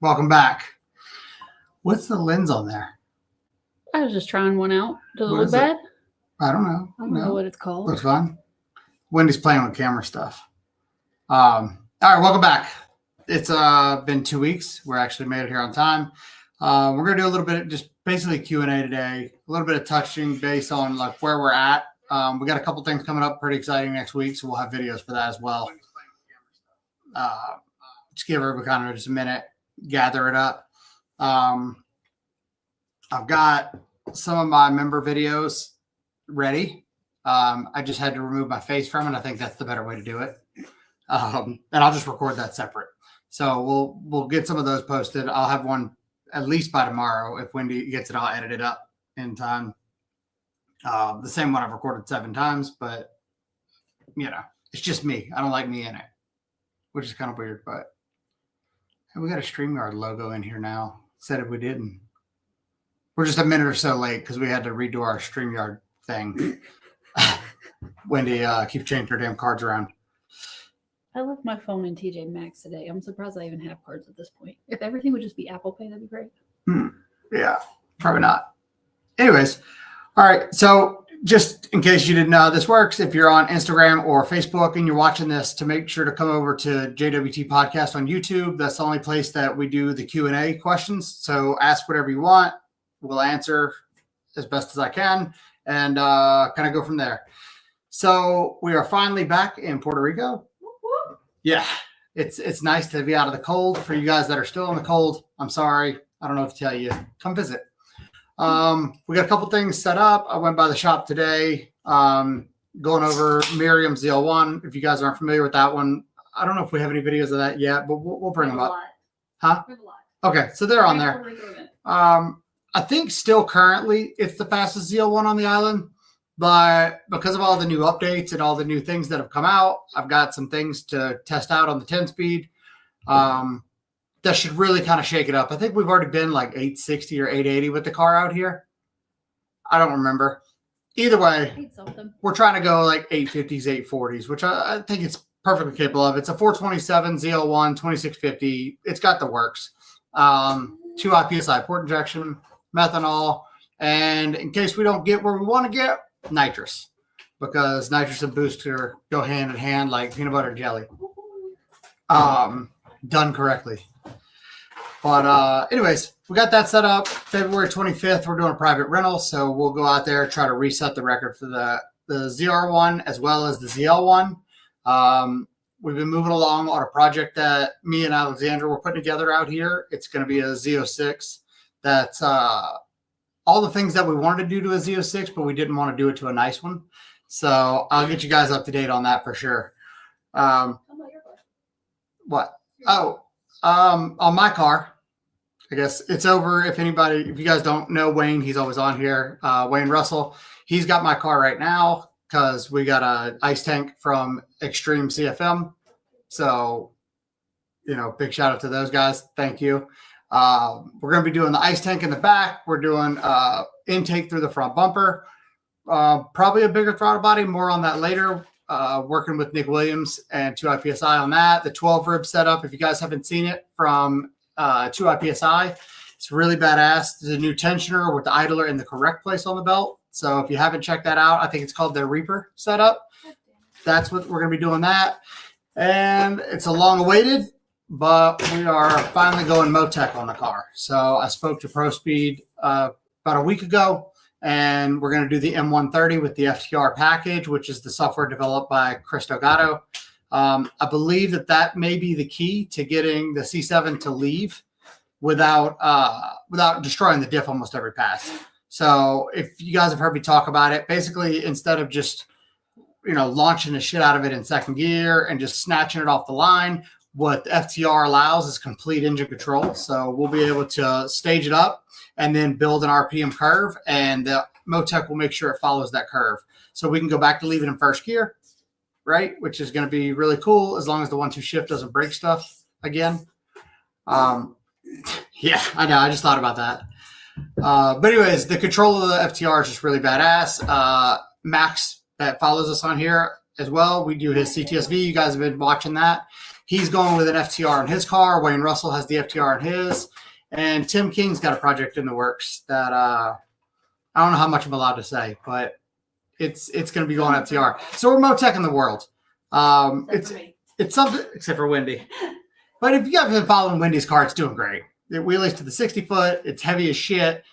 Welcome back. What's the lens on there? I was just trying one out. Does it What look is it? bad? I don't know. I don't know what it's called. Looks fun. Wendy's playing with camera stuff. All right, welcome back. It's been 2 weeks. We're actually made it here on time. We're gonna do a little bit of just basically Q&A today. A little bit of touching base on like where we're at. We got a couple things coming up pretty exciting next week, so we'll have videos for that as well. Just give everybody kind of just a minute, gather it up. I've got some of my member videos ready. I just had to remove my face from it. I think that's the better way to do it. And I'll just record that separate. So we'll get some of those posted. I'll have one at least by tomorrow. If Wendy gets it, I'll edit it up in time. The same one I've recorded 7 times, but you know, it's just me. I don't like me in it, which is kind of weird, but hey, we got a StreamYard logo in here now. Said if we didn't. We're just a minute or so late because we had to redo our StreamYard thing. Wendy keeps changing her damn cards around. I left my phone in TJ Maxx today. I'm surprised I even have cards at this point. If everything would just be Apple Pay, that'd be great. Yeah, probably not. Anyways, all right. So just in case you didn't know how this works, if you're on Instagram or Facebook and you're watching this, to make sure to come over to JWT Podcast on YouTube. That's the only place that we do the Q&A questions. So ask whatever you want. We'll answer as best as I can and kind of go from there. So we are finally back in Puerto Rico. Yeah, it's nice to be out of the cold. For you guys that are still in the cold, I'm sorry. I don't know what to tell you. Come visit. We got a couple things set up. I went by the shop today, going over Miriam's ZL1. If you guys aren't familiar with that one, I don't know if we have any videos of that yet, but we'll bring them up. Huh? Okay, so they're on there. I think still currently it's the fastest ZL1 on the island, but because of all the new updates and all the new things that have come out, I've got some things to test out on the 10-speed. That should really kind of shake it up. I think we've already been like 860 or 880 with the car out here. I don't remember. Either way, we're trying to go like 850s, 840s, which I think it's perfectly capable of. It's a 427 ZL1, 2650. It's got the works. 2 IPSI port injection, methanol, and in case we don't get where we want to get, nitrous, because nitrous and booster go hand in hand like peanut butter and jelly. Done correctly. But anyways, we got that set up. February 25th, we're doing a private rental, so we'll go out there, try to reset the record for the ZR1 as well as the ZL1. We've been moving along on a project that me and Alexandra were putting together out here. It's going to be a Z06. That's all the things that we wanted to do to a Z06, but we didn't want to do it to a nice one. So I'll get you guys up to date on that for sure. What? Oh, on my car, I guess it's over. If you guys don't know Wayne, he's always on here. Wayne Russell, he's got my car right now because we got an ice tank from Extreme CFM. So, big shout out to those guys. Thank you. We're going to be doing the ice tank in the back. We're doing intake through the front bumper. Probably a bigger throttle body. More on that later. Working with Nick Williams and 2 IPSI on that. The 12 rib setup, if you guys haven't seen it from 2 IPSI, it's really badass. There's a new tensioner with the idler in the correct place on the belt. So if you haven't checked that out, I think it's called their Reaper setup. That's what we're going to be doing that. And it's a long awaited, but we are finally going Motec on the car. So I spoke to ProSpeed about a week ago, and we're going to do the M130 with the FTR package, which is the software developed by Chris Delgado. I believe that may be the key to getting the C7 to leave without destroying the diff almost every pass. So if you guys have heard me talk about it, basically instead of just launching the shit out of it in second gear and just snatching it off the line, what the FTR allows is complete engine control. So we'll be able to stage it up and then build an RPM curve, and the Motec will make sure it follows that curve. So we can go back to leaving in first gear, right? Which is going to be really cool as long as the 1-2 shift doesn't break stuff again. Yeah, I know. I just thought about that. But anyways, the control of the FTR is just really badass. Max that follows us on here as well. We do his CTSV. You guys have been watching that. He's going with an FTR in his car. Wayne Russell has the FTR in his. And Tim King's got a project in the works that I don't know how much I'm allowed to say, but it's going to be going FTR. So we're Motec in the world. It's something, except for Wendy. But if you guys have been following Wendy's car, it's doing great. It wheelies to the 60-foot. It's heavy as shit,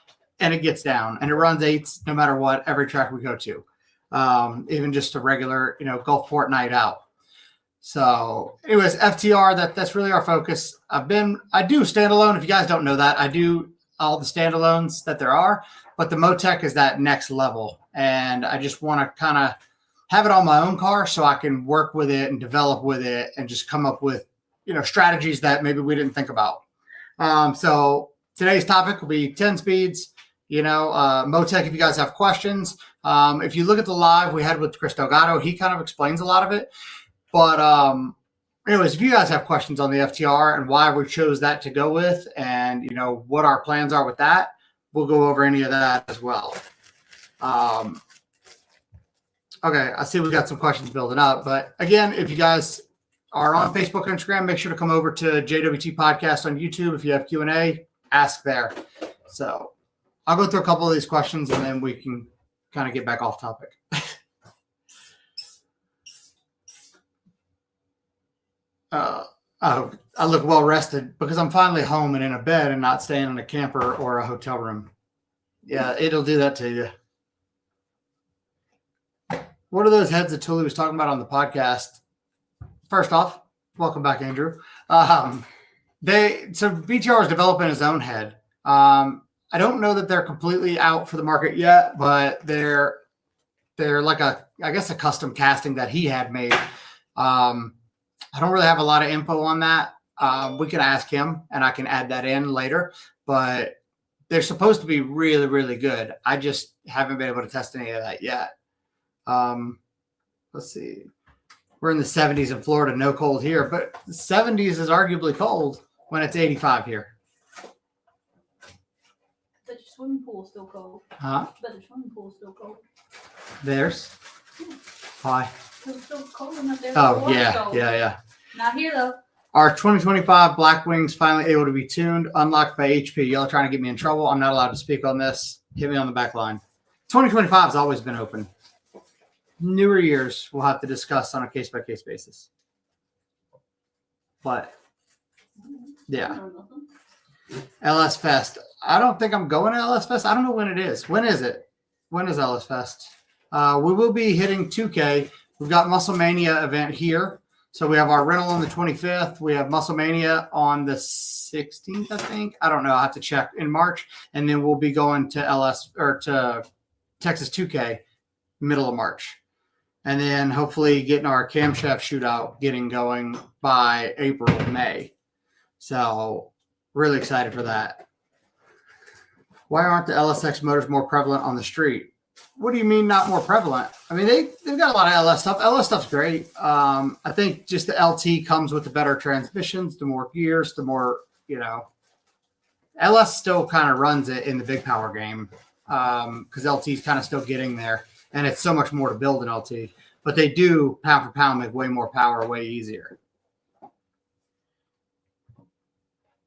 and it gets down. And it runs eights no matter what, every track we go to. Even just a regular, Gulfport night out. So anyways, FTR, that's really our focus. I do standalone. If you guys don't know that, I do all the standalones that there are, but the Motec is that next level. And I just want to kind of have it on my own car so I can work with it and develop with it and just come up with, strategies that maybe we didn't think about. So today's topic will be 10 speeds, Motec, if you guys have questions. If you look at the live we had with Chris Delgado, he kind of explains a lot of it. But anyways, if you guys have questions on the FTR and why we chose that to go with and, what our plans are with that, we'll go over any of that as well. Okay, I see we got some questions building up. But again, if you guys are on Facebook and Instagram, make sure to come over to JWT Podcast on YouTube. If you have Q&A, ask there. So I'll go through a couple of these questions and then we can kind of get back off topic. I look well rested because I'm finally home and in a bed and not staying in a camper or a hotel room. Yeah, it'll do that to you. What are those heads that Tully was talking about on the podcast? First off, welcome back, Andrew. So BTR is developing his own head. I don't know that they're completely out for the market yet, but they're like a custom casting that he had made. I don't really have a lot of info on that. We can ask him and I can add that in later, but they're supposed to be really, really good. I just haven't been able to test any of that yet. Let's see. We're in the 70s in Florida, no cold here, but the 70s is arguably cold when it's 85 here. But your swimming pool's still cold. Huh? But the swimming pool's still cold. Theirs? Why? It's still cold enough there. Oh, yeah. Not here, though. Our 2025 Blackwings finally able to be tuned, unlocked by HP. Y'all trying to get me in trouble. I'm not allowed to speak on this. Hit me on the back line. 2025 has always been open. Newer years we'll have to discuss on a case-by-case basis. But, yeah. LS Fest. I don't think I'm going to LS Fest. I don't know when it is. When is it? When is LS Fest? We will be hitting 2K. We've got Muscle Mania event here. So we have our rental on the 25th. We have Muscle Mania on the 16th, I think. I don't know. I have to check in March. And then we'll be going to to Texas 2K middle of March. And then hopefully getting our camshaft shootout getting going by April, May. So really excited for that. Why aren't the LSX motors more prevalent on the street? What do you mean not more prevalent? I mean, they've got a lot of LS stuff. LS stuff's great. I think just the LT comes with the better transmissions, the more gears, the more, LS still kind of runs it in the big power game because LT's kind of still getting there. And it's so much more to build an LT. But they do, pound for pound, make way more power, way easier.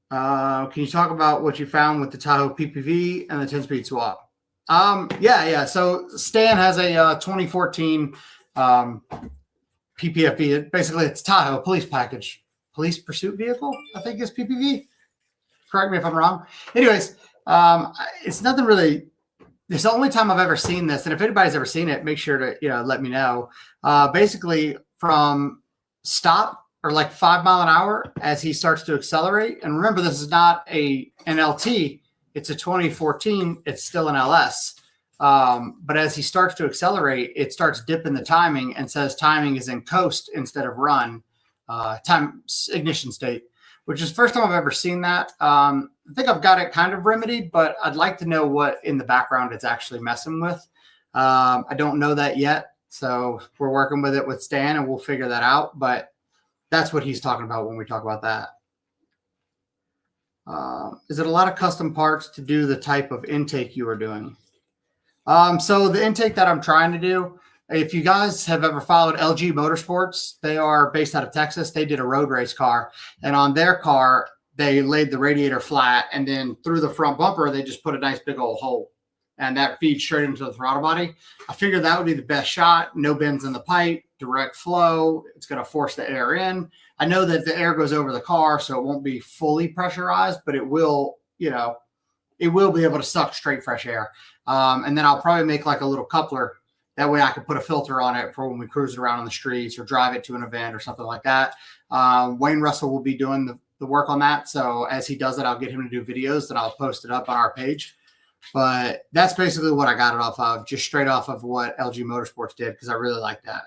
Can you talk about what you found with the Tahoe PPV and the 10-speed swap? Yeah. So Stan has a 2014 PPFV. Basically, it's Tahoe police package. Police pursuit vehicle, I think is PPV. Correct me if I'm wrong. Anyways, it's nothing really. It's the only time I've ever seen this. And if anybody's ever seen it, make sure to let me know. Basically, from stop or like 5 mile an hour as he starts to accelerate. And remember, this is not an LT. It's a 2014. It's still an LS. But as he starts to accelerate, it starts dipping the timing and says timing is in coast instead of run, time ignition state, which is the first time I've ever seen that. I think I've got it kind of remedied, but I'd like to know what in the background it's actually messing with. I don't know that yet. So we're working with it with Stan and we'll figure that out. But that's what he's talking about when we talk about that. Is it a lot of custom parts to do the type of intake you are doing? So the intake that I'm trying to do, If you guys have ever followed LG Motorsports, they are based out of Texas. They did a road race car, and on their car, they laid the radiator flat, and then through the front bumper, they just put a nice big old hole, and that feeds straight into the throttle body. I figured that would be the best shot. No bends in the pipe, direct flow. It's going to force the air in. I know that the air goes over the car, so it won't be fully pressurized, but it will, it will be able to suck straight fresh air. And then I'll probably make like a little coupler. That way I can put a filter on it for when we cruise around on the streets or drive it to an event or something like that. Wayne Russell will be doing the work on that. So as he does it, I'll get him to do videos and I'll post it up on our page. But that's basically what I got it off of, just straight off of what LG Motorsports did, because I really like that.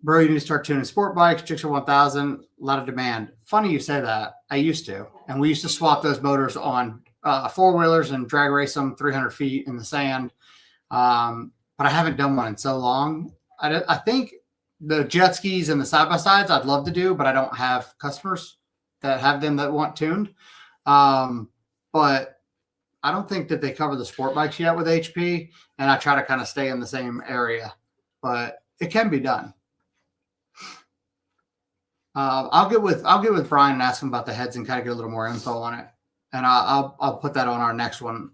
Bro, you need to start tuning sport bikes, Gixxer 1000, a lot of demand. Funny you say that. I used to. And we used to swap those motors on four-wheelers and drag race them 300 feet in the sand. But I haven't done one in so long. I think the jet skis and the side-by-sides I'd love to do, but I don't have customers that have them that want tuned. But I don't think that they cover the sport bikes yet with HP, and I try to kind of stay in the same area. But it can be done. I'll get with Brian and ask him about the heads and kind of get a little more info on it, and I'll put that on our next one.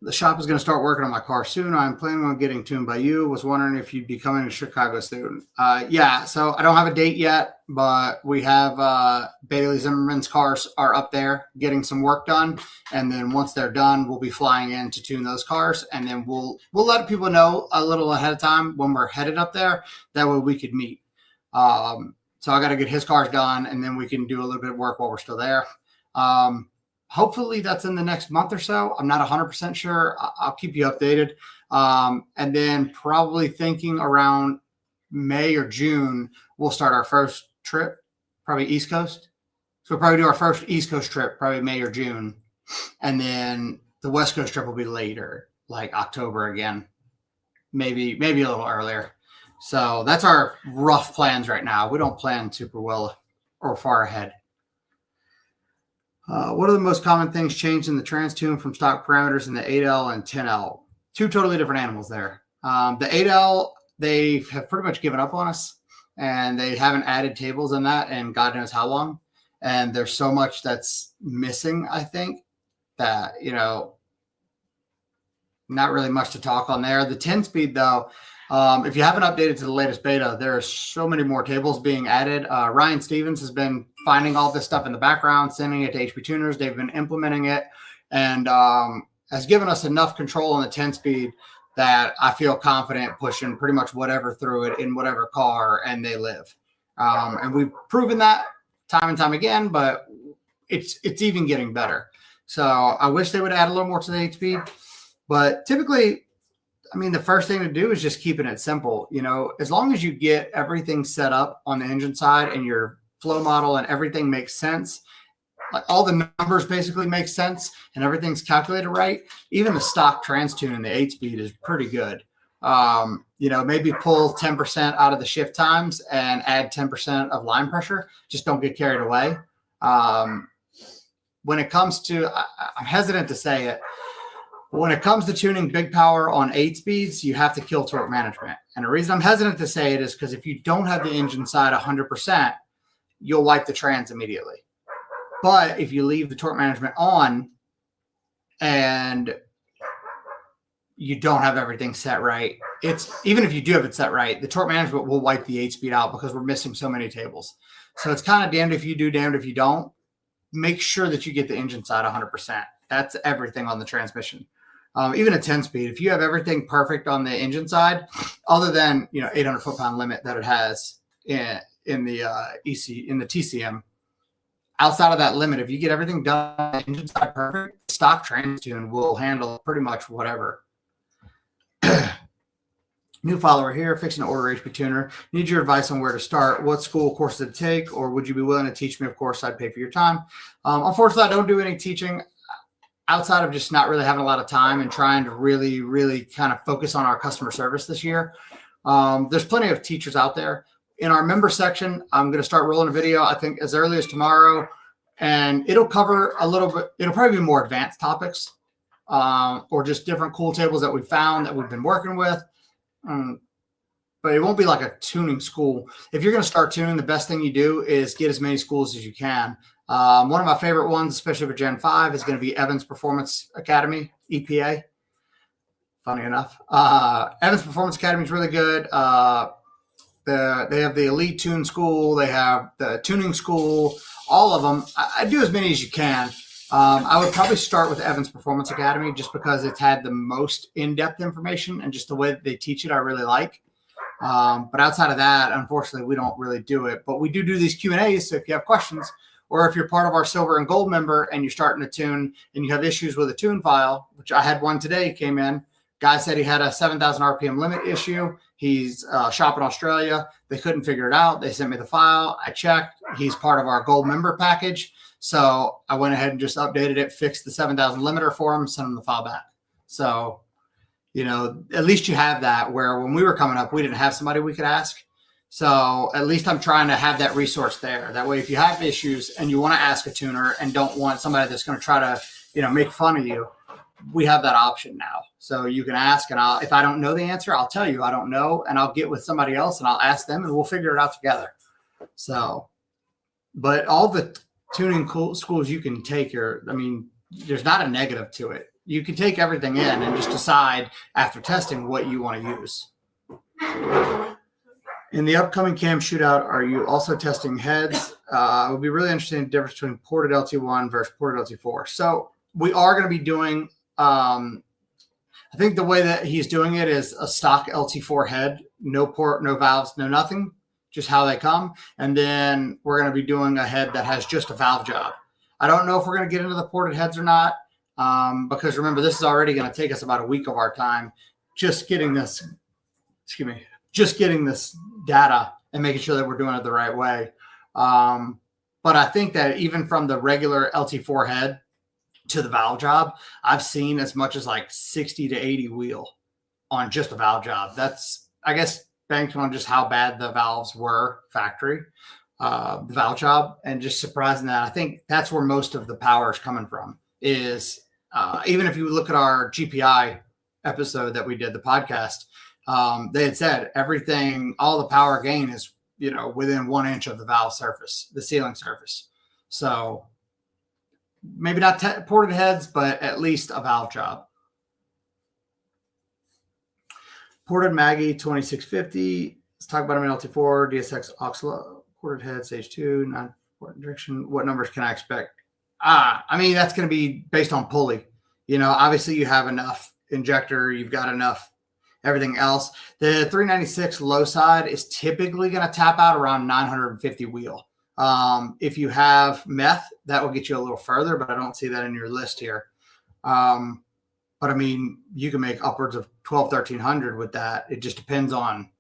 The shop is going to start working on my car soon. I'm planning on getting tuned by you. Was wondering if you'd be coming to Chicago soon. Yeah, so I don't have a date yet, but we have Bailey Zimmerman's cars are up there getting some work done. And then once they're done, we'll be flying in to tune those cars. And then we'll let people know a little ahead of time when we're headed up there. That way we could meet. So I got to get his cars done, and then we can do a little bit of work while we're still there. Hopefully that's in the next month or so. I'm not 100% sure. I'll keep you updated. And then probably thinking around May or June, we'll start our first trip, probably East Coast. So we'll probably do our first East Coast trip, probably May or June. And then the West Coast trip will be later, like October again, maybe a little earlier. So that's our rough plans right now. We don't plan super well or far ahead. What are the most common things changed in the TransTune from stock parameters in the 8L and 10L? Two totally different animals there. The 8L, they have pretty much given up on us, and they haven't added tables in that in God knows how long. And there's so much that's missing, I think, that, not really much to talk on there. The 10-speed, though, if you haven't updated to the latest beta, there are so many more tables being added. Ryan Stevens has been finding all this stuff in the background, sending it to HP tuners. They've been implementing it, and has given us enough control on the 10-speed that I feel confident pushing pretty much whatever through it in whatever car, and they live. And we've proven that time and time again, but it's even getting better. So I wish they would add a little more to the 8-speed, but typically, the first thing to do is just keeping it simple. As long as you get everything set up on the engine side and your flow model and everything makes sense, like all the numbers basically make sense and everything's calculated right, even the stock TransTune in the 8-speed is pretty good. Maybe pull 10% out of the shift times and add 10% of line pressure. Just don't get carried away. When it comes to, I'm hesitant to say it, but when it comes to tuning big power on 8 speeds, you have to kill torque management. And the reason I'm hesitant to say it is because if you don't have the engine side 100%, you'll wipe the trans immediately. But if you leave the torque management on and you don't have everything set right, even if you do have it set right, the torque management will wipe the 8-speed out because we're missing so many tables. So it's kind of damned if you do, damned if you don't. Make sure that you get the engine side 100%. That's everything on the transmission. Even a 10-speed, if you have everything perfect on the engine side, other than 800 foot-pound limit that it has in the TCM, outside of that limit, if you get everything done engine side perfect, stock TransTune will handle pretty much whatever. New follower here, fixing to order HP tuner. Need your advice on where to start. What school course to take, or would you be willing to teach me? Of course, I'd pay for your time. Unfortunately, I don't do any teaching outside of just not really having a lot of time and trying to really, really kind of focus on our customer service this year. There's plenty of teachers out there. In our member section, I'm going to start rolling a video, I think, as early as tomorrow, and it'll cover a little bit. It'll probably be more advanced topics or just different cool tables that we found that we've been working with. But it won't be like a tuning school. If you're going to start tuning, the best thing you do is get as many schools as you can. One of my favorite ones, especially for Gen 5, is going to be Evans Performance Academy, EPA. Funny enough. Evans Performance Academy is really good. They have the Elite Tune School. They have the Tuning School. All of them. I do as many as you can. I would probably start with Evans Performance Academy just because it's had the most in-depth information, and just the way that they teach it I really like. But outside of that, unfortunately, we don't really do it. But we do these Q&As, so if you have questions, or if you're part of our silver and gold member and you're starting to tune and you have issues with a tune file, which I had one today, came in. Guy said he had a 7,000 RPM limit issue. He's shopping Australia. They couldn't figure it out. They sent me the file. I checked. He's part of our gold member package. So I went ahead and just updated it, fixed the 7,000 limiter for him, sent him the file back. So, at least you have that, where when we were coming up, we didn't have somebody we could ask. So at least I'm trying to have that resource there. That way, if you have issues and you want to ask a tuner and don't want somebody that's going to try to, make fun of you, we have that option now. So you can ask, and if I don't know the answer, I'll tell you I don't know, and I'll get with somebody else and I'll ask them, and we'll figure it out together. So, but all the tuning schools you can take there's not a negative to it. You can take everything in and just decide after testing what you want to use. In the upcoming cam shootout, are you also testing heads? It would be really interesting the difference between ported LT1 versus ported LT4. So we are going to be doing, I think the way that he's doing it is a stock LT4 head, no port, no valves, no nothing, just how they come. And then we're going to be doing a head that has just a valve job. I don't know if we're going to get into the ported heads or not, because remember, this is already going to take us about a week of our time just getting this data and making sure that we're doing it the right way. But I think that even from the regular LT4 head to the valve job, I've seen as much as like 60 to 80 wheel on just a valve job. That's, I guess, banked on just how bad the valves were factory, the valve job, and just surprising that. I think that's where most of the power is coming from is, even if you look at our GPI episode that we did, the podcast, they had said everything, all the power gain is, within 1 inch of the valve surface, the sealing surface. So maybe not ported heads, but at least a valve job. Ported Maggie 2650. Let's talk about them in LT4, DSX Oxla, ported head, stage 2, non-ported direction. What numbers can I expect? That's going to be based on pulley. Obviously you have enough injector, you've got enough everything else. The 396 low side is typically going to tap out around 950 wheel. If you have meth, that will get you a little further, but I don't see that in your list here. But you can make upwards of 1,1300 with that. It just depends on,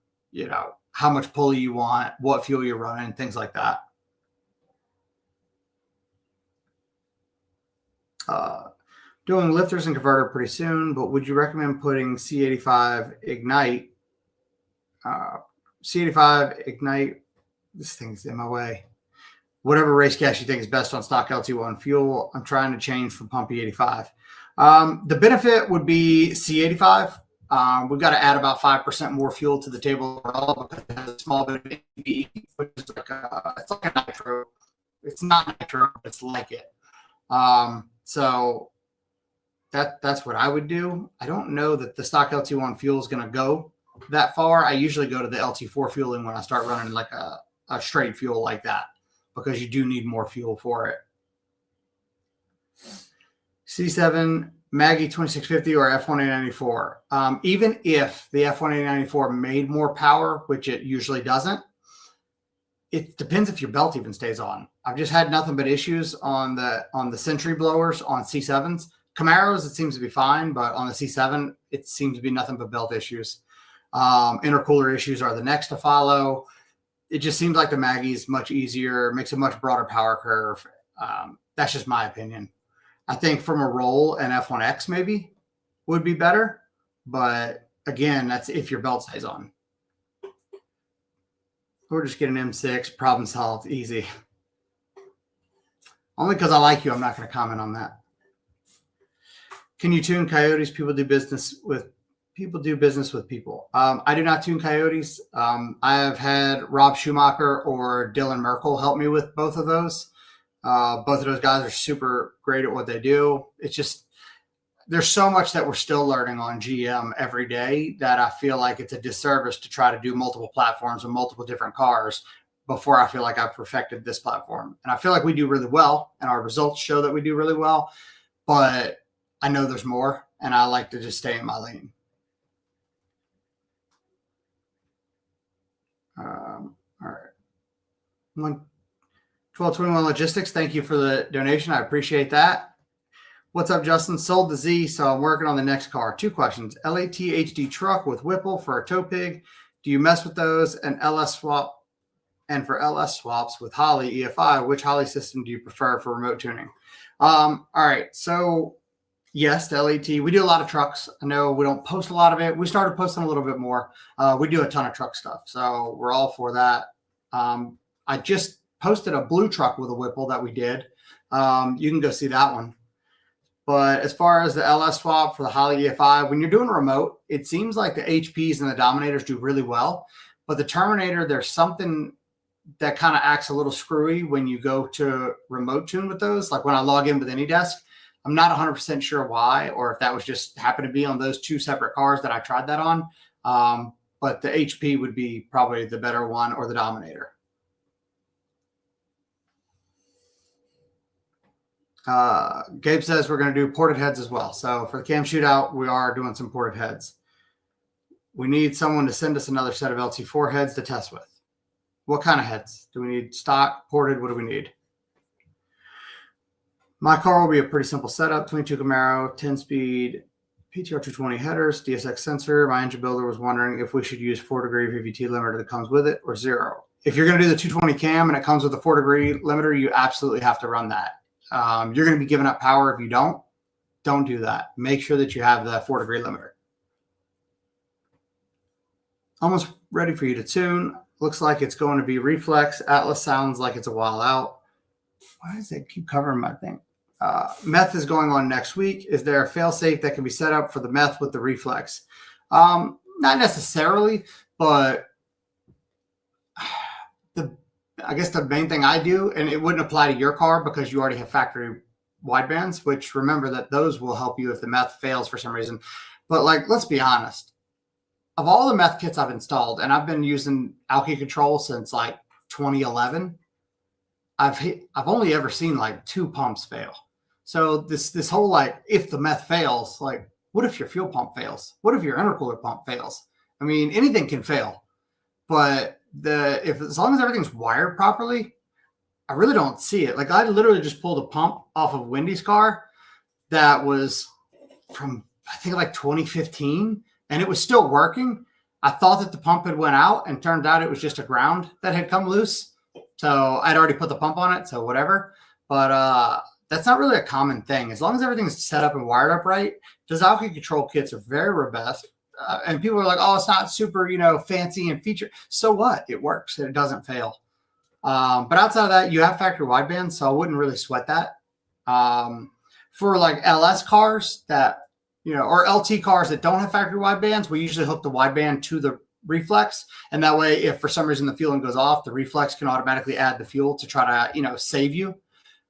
how much pulley you want, what fuel you're running, things like that. Doing lifters and converter pretty soon, but would you recommend putting C85 Ignite? C85 Ignite, this thing's in my way. Whatever race gas you think is best on stock LT1 fuel. I'm trying to change from pump E85. The benefit would be C85. We've got to add about 5% more fuel to the table overall because it has a small bit of NVE, which is it's like a nitro. It's not nitro, it's like it. So that's what I would do. I don't know that the stock LT1 fuel is going to go that far. I usually go to the LT4 fueling when I start running like a straight fuel like that, because you do need more fuel for it. C7 Maggie 2650 or F1894. Even if the F1894 made more power, which it usually doesn't, it depends if your belt even stays on. I've just had nothing but issues on the Century blowers on C7s. Camaros, it seems to be fine, but on the C7, it seems to be nothing but belt issues. Intercooler issues are the next to follow. It just seems like the Maggie is much easier, makes a much broader power curve. That's just my opinion. I think from a roll, an F1X maybe would be better. But again, that's if your belt stays on. Or just get an M6, problem solved, easy. Only because I like you, I'm not going to comment on that. Can you tune coyotes? People do business with people. I do not tune coyotes. I have had Rob Schumacher or Dylan Merkel help me with both of those. Both of those guys are super great at what they do. It's just there's so much that we're still learning on GM every day that I feel like it's a disservice to try to do multiple platforms and multiple different cars before I feel like I've perfected this platform. And I feel like we do really well, and our results show that we do really well. But I know there's more, and I like to just stay in my lane. All right. 1221 Logistics, thank you for the donation. I appreciate that. What's up, Justin? Sold the Z, so I'm working on the next car. 2 questions. LAT HD truck with Whipple for a tow pig. Do you mess with those? And LS swap, and for LS swaps with Holley EFI, which Holley system do you prefer for remote tuning? All right, so yes, the LAT. We do a lot of trucks. I know we don't post a lot of it. We started posting a little bit more. We do a ton of truck stuff, so we're all for that. I just posted a blue truck with a Whipple that we did. You can go see that one. But as far as the LS swap for the Holley EFI, when you're doing remote, it seems like the HPs and the Dominators do really well. But the Terminator, there's something that kind of acts a little screwy when you go to remote tune with those. Like when I log in with AnyDesk, I'm not 100% sure why, or if that was just happened to be on those 2 separate cars that I tried that on. But the HP would be probably the better one, or the Dominator. Gabe says we're going to do ported heads as well. So for the cam shootout, we are doing some ported heads. We need someone to send us another set of LT4 heads to test with. What kind of heads? Do we need stock, ported? What do we need? My car will be a pretty simple setup. 22 Camaro, 10-speed, PTR 220 headers, DSX sensor. My engine builder was wondering if we should use 4-degree VVT limiter that comes with it, or 0. If you're going to do the 220 cam and it comes with a 4-degree limiter, you absolutely have to run that. You're going to be giving up power if you don't. Don't do that. Make sure that you have the 4-degree limiter. Almost ready for you to tune. Looks like it's going to be reflex. Atlas sounds like it's a while out. Why does it keep covering my thing? Meth is going on next week. Is there a fail-safe that can be set up for the meth with the reflex? Not necessarily, but I guess the main thing I do, and it wouldn't apply to your car because you already have factory widebands, which remember that those will help you if the meth fails for some reason. But like, let's be honest. Of all the meth kits I've installed, and I've been using Alky Control since like 2011, I've only ever seen like 2 pumps fail. So this whole like, if the meth fails, like what if your fuel pump fails? What if your intercooler pump fails? I mean, anything can fail, but as long as everything's wired properly, I really don't see it. Like I literally just pulled a pump off of Wendy's car that was from I think like 2015, and it was still working. I thought that the pump had went out, and turned out it was just a ground that had come loose. So I'd already put the pump on it, so whatever. But that's not really a common thing. As long as everything's set up and wired up right, those Alky Control kits are very robust. And people are like, oh, it's not super, fancy and feature. So what? It works. It doesn't fail. But outside of that, you have factory widebands, so I wouldn't really sweat that. For like LS cars that, or LT cars that don't have factory widebands, we usually hook the wideband to the reflex. And that way, if for some reason the fueling goes off, the reflex can automatically add the fuel to try to, save you.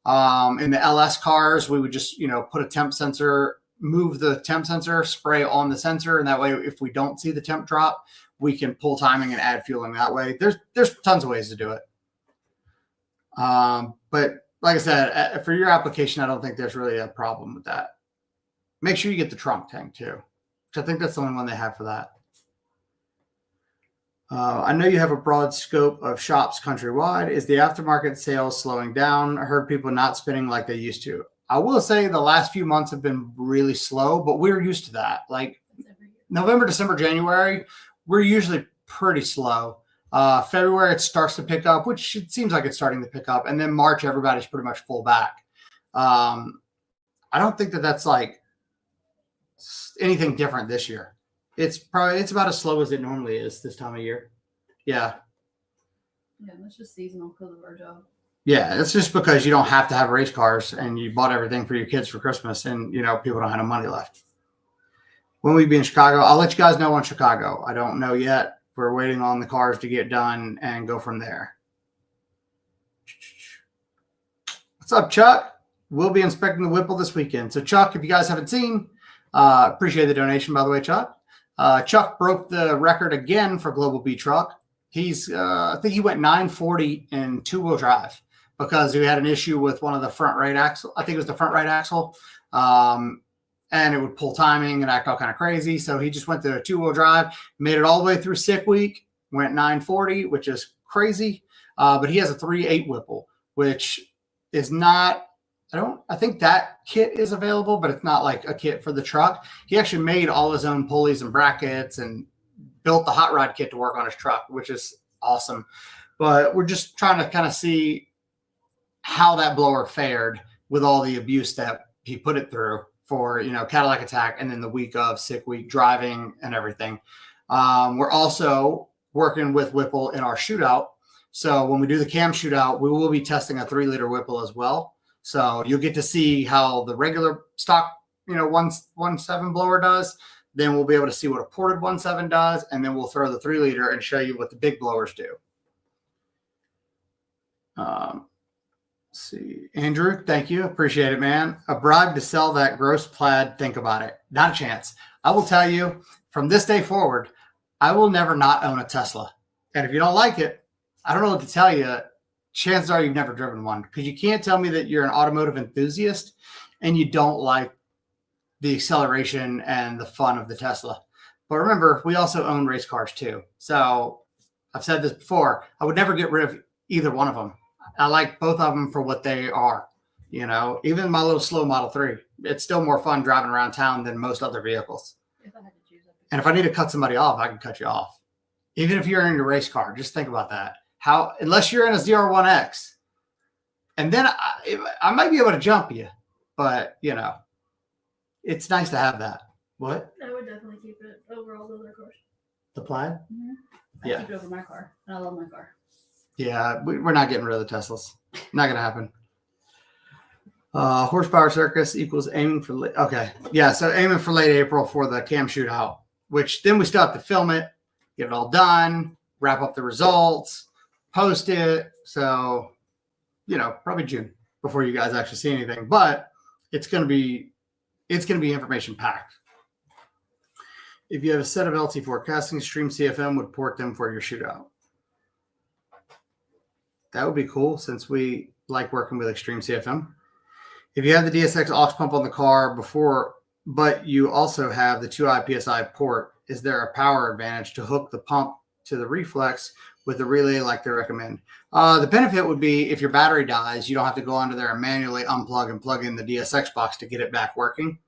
In the LS cars, we would just, put a temp sensor, move the temp sensor, spray on the sensor. And that way, if we don't see the temp drop, we can pull timing and add fueling that way. There's tons of ways to do it. But like I said, for your application, I don't think there's really a problem with that. Make sure you get the trunk tank too, which I think that's the only one they have for that. I know you have a broad scope of shops countrywide. Is the aftermarket sales slowing down? I heard people not spinning like they used to. I will say the last few months have been really slow, but we're used to that. Like November, December, January, we're usually pretty slow. February, it starts to pick up, which it seems like it's starting to pick up. And then March, everybody's pretty much full back. I don't think that that's like anything different this year. It's about as slow as it normally is this time of year. Yeah. Yeah, that's just seasonal because of our job. Yeah, it's just because you don't have to have race cars and you bought everything for your kids for Christmas and, people don't have no money left. When we be in Chicago, I'll let you guys know on Chicago. I don't know yet. We're waiting on the cars to get done and go from there. What's up, Chuck? We'll be inspecting the Whipple this weekend. So, Chuck, if you guys haven't seen, appreciate the donation, by the way, Chuck. Chuck broke the record again for Global B Truck. He's, I think he went 940 in two-wheel drive because we had an issue with one of the front right axle. I think it was the front right axle. And it would pull timing and act all kind of crazy. So he just went to a two-wheel drive, made it all the way through sick week, went 940, which is crazy. But he has a 3.8 Whipple, which is not, I think that kit is available, but it's not like a kit for the truck. He actually made all his own pulleys and brackets and built the hot rod kit to work on his truck, which is awesome. But we're just trying to kind of see how that blower fared with all the abuse that he put it through for, Cadillac Attack and then the week of sick week driving and everything. We're also working with Whipple in our shootout. So when we do the cam shootout, we will be testing a 3-liter Whipple as well. So you'll get to see how the regular stock, 1.7 blower does. Then we'll be able to see what a ported 1.7 does. And then we'll throw the 3-liter and show you what the big blowers do. See, Andrew, thank you. Appreciate it, man. A bribe to sell that gross plaid. Think about it. Not a chance. I will tell you from this day forward, I will never not own a Tesla. And if you don't like it, I don't know what to tell you. Chances are you've never driven one because you can't tell me that you're an automotive enthusiast and you don't like the acceleration and the fun of the Tesla. But remember, we also own race cars too. So I've said this before. I would never get rid of either one of them. I like both of them for what they are. Even my little slow Model 3, it's still more fun driving around town than most other vehicles. And if I need to cut somebody off, I can cut you off. Even if you're in your race car, just think about that. Unless you're in a ZR1X, and then I might be able to jump you, but it's nice to have that. What? I would definitely keep it over all the other cars. The plaid? Mm-hmm. I Yeah. keep it over my car, and I love my car. Yeah, we're not getting rid of the Teslas. Not going to happen. Horsepower circus equals aiming for late. Okay. Yeah, so aiming for late April for the cam shootout, which then we still have to film it, get it all done, wrap up the results, post it. So, probably June before you guys actually see anything. But it's going to be information packed. If you have a set of LT4 casting, Stream CFM would port them for your shootout. That would be cool since we like working with Extreme CFM. If you have the DSX aux pump on the car before, but you also have the 2i PSI port, is there a power advantage to hook the pump to the reflex with the relay like they recommend? The benefit would be if your battery dies, you don't have to go under there and manually unplug and plug in the DSX box to get it back working.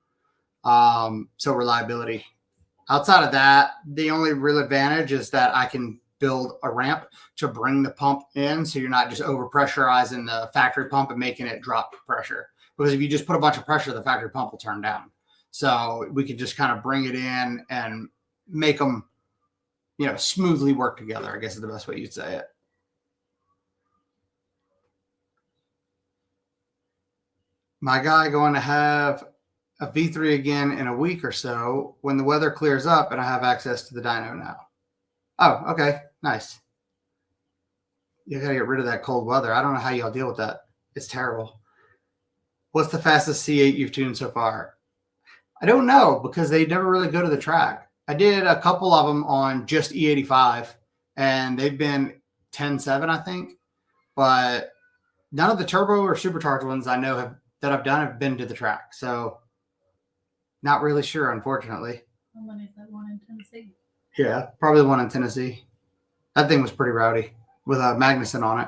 So reliability. Outside of that, the only real advantage is that I can build a ramp to bring the pump in, so you're not just over pressurizing the factory pump and making it drop pressure. Because if you just put a bunch of pressure, the factory pump will turn down. So we could just kind of bring it in and make them, smoothly work together, I guess is the best way you'd say it. My guy going to have a V3 again in a week or so when the weather clears up and I have access to the dyno now. Oh, okay. Nice. You got to get rid of that cold weather. I don't know how y'all deal with that. It's terrible. What's the fastest C8 you've tuned so far? I don't know because they never really go to the track. I did a couple of them on just E85 and they've been 10.7, I think. But none of the turbo or supercharged ones I know that I've done have been to the track. So not really sure, unfortunately. How many is that one in Tennessee? Yeah, probably the one in Tennessee. That thing was pretty rowdy with a Magnuson on it.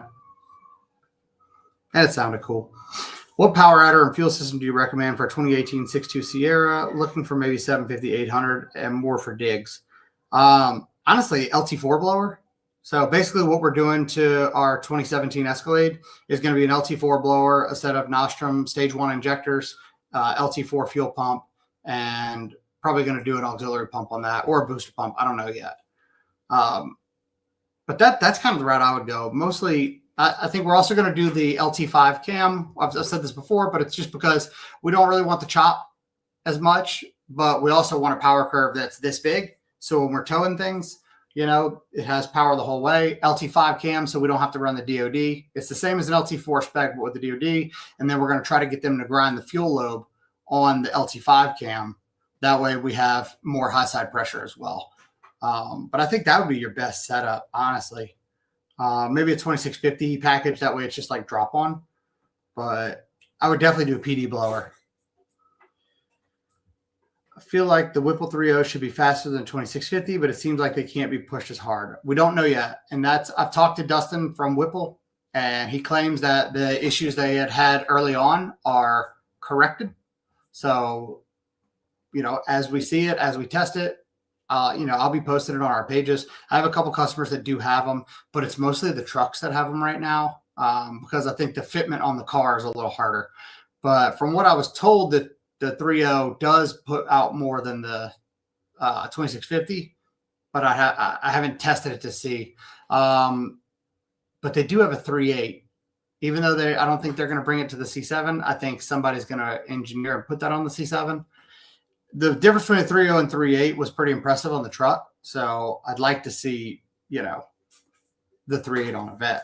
And it sounded cool. What power adder and fuel system do you recommend for a 2018 6.2 Sierra? Looking for maybe 750, 800 and more for digs. Honestly, LT4 blower. So basically what we're doing to our 2017 Escalade is going to be an LT4 blower, a set of Nostrum stage 1 injectors, LT4 fuel pump, and probably going to do an auxiliary pump on that or a booster pump. I don't know yet. But that's kind of the route I would go. Mostly I think we're also going to do the LT5 cam. I've said this before, but it's just because we don't really want the chop as much, but we also want a power curve that's this big. So when we're towing things, it has power the whole way. LT5 cam, so we don't have to run the DOD. It's the same as an LT4 spec, but with the DOD. And then we're going to try to get them to grind the fuel lobe on the LT5 cam. That way we have more high side pressure as well. But I think that would be your best setup, honestly. Maybe a 2650 package. That way it's just like drop on. But I would definitely do a PD blower. I feel like the Whipple 3.0 should be faster than 2650, but it seems like they can't be pushed as hard. We don't know yet. And I've talked to Dustin from Whipple, and he claims that the issues they had early on are corrected. So, as we see it, as we test it, I'll be posting it on our pages. I have a couple customers that do have them, but it's mostly the trucks that have them right now because I think the fitment on the car is a little harder. But from what I was told, that the 3.0 does put out more than the 2650, but I haven't tested it to see. But they do have a 3.8. Even though I don't think they're going to bring it to the C7, I think somebody's going to engineer and put that on the C7. The difference between a 3.0 and 3.8 was pretty impressive on the truck. So I'd like to see, the 3.8 on a vet.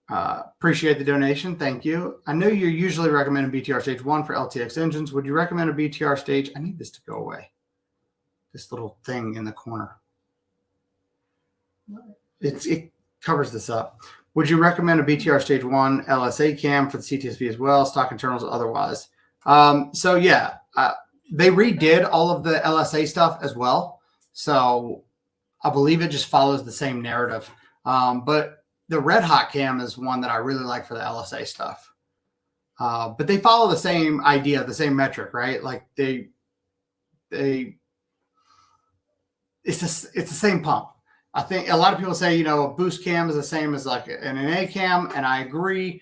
Appreciate the donation. Thank you. I know you usually recommend a BTR Stage 1 for LTX engines. Would you recommend a BTR Stage? I need this to go away. This little thing in the corner. It covers this up. Would you recommend a BTR Stage 1 LSA cam for the CTSV as well, stock internals otherwise? So yeah, they redid all of the LSA stuff as well. So I believe it just follows the same narrative. But the Red Hot cam is one that I really like for the LSA stuff. But they follow the same idea, the same metric, right? Like it's the same pump. I think a lot of people say, a boost cam is the same as like an NA cam, and I agree.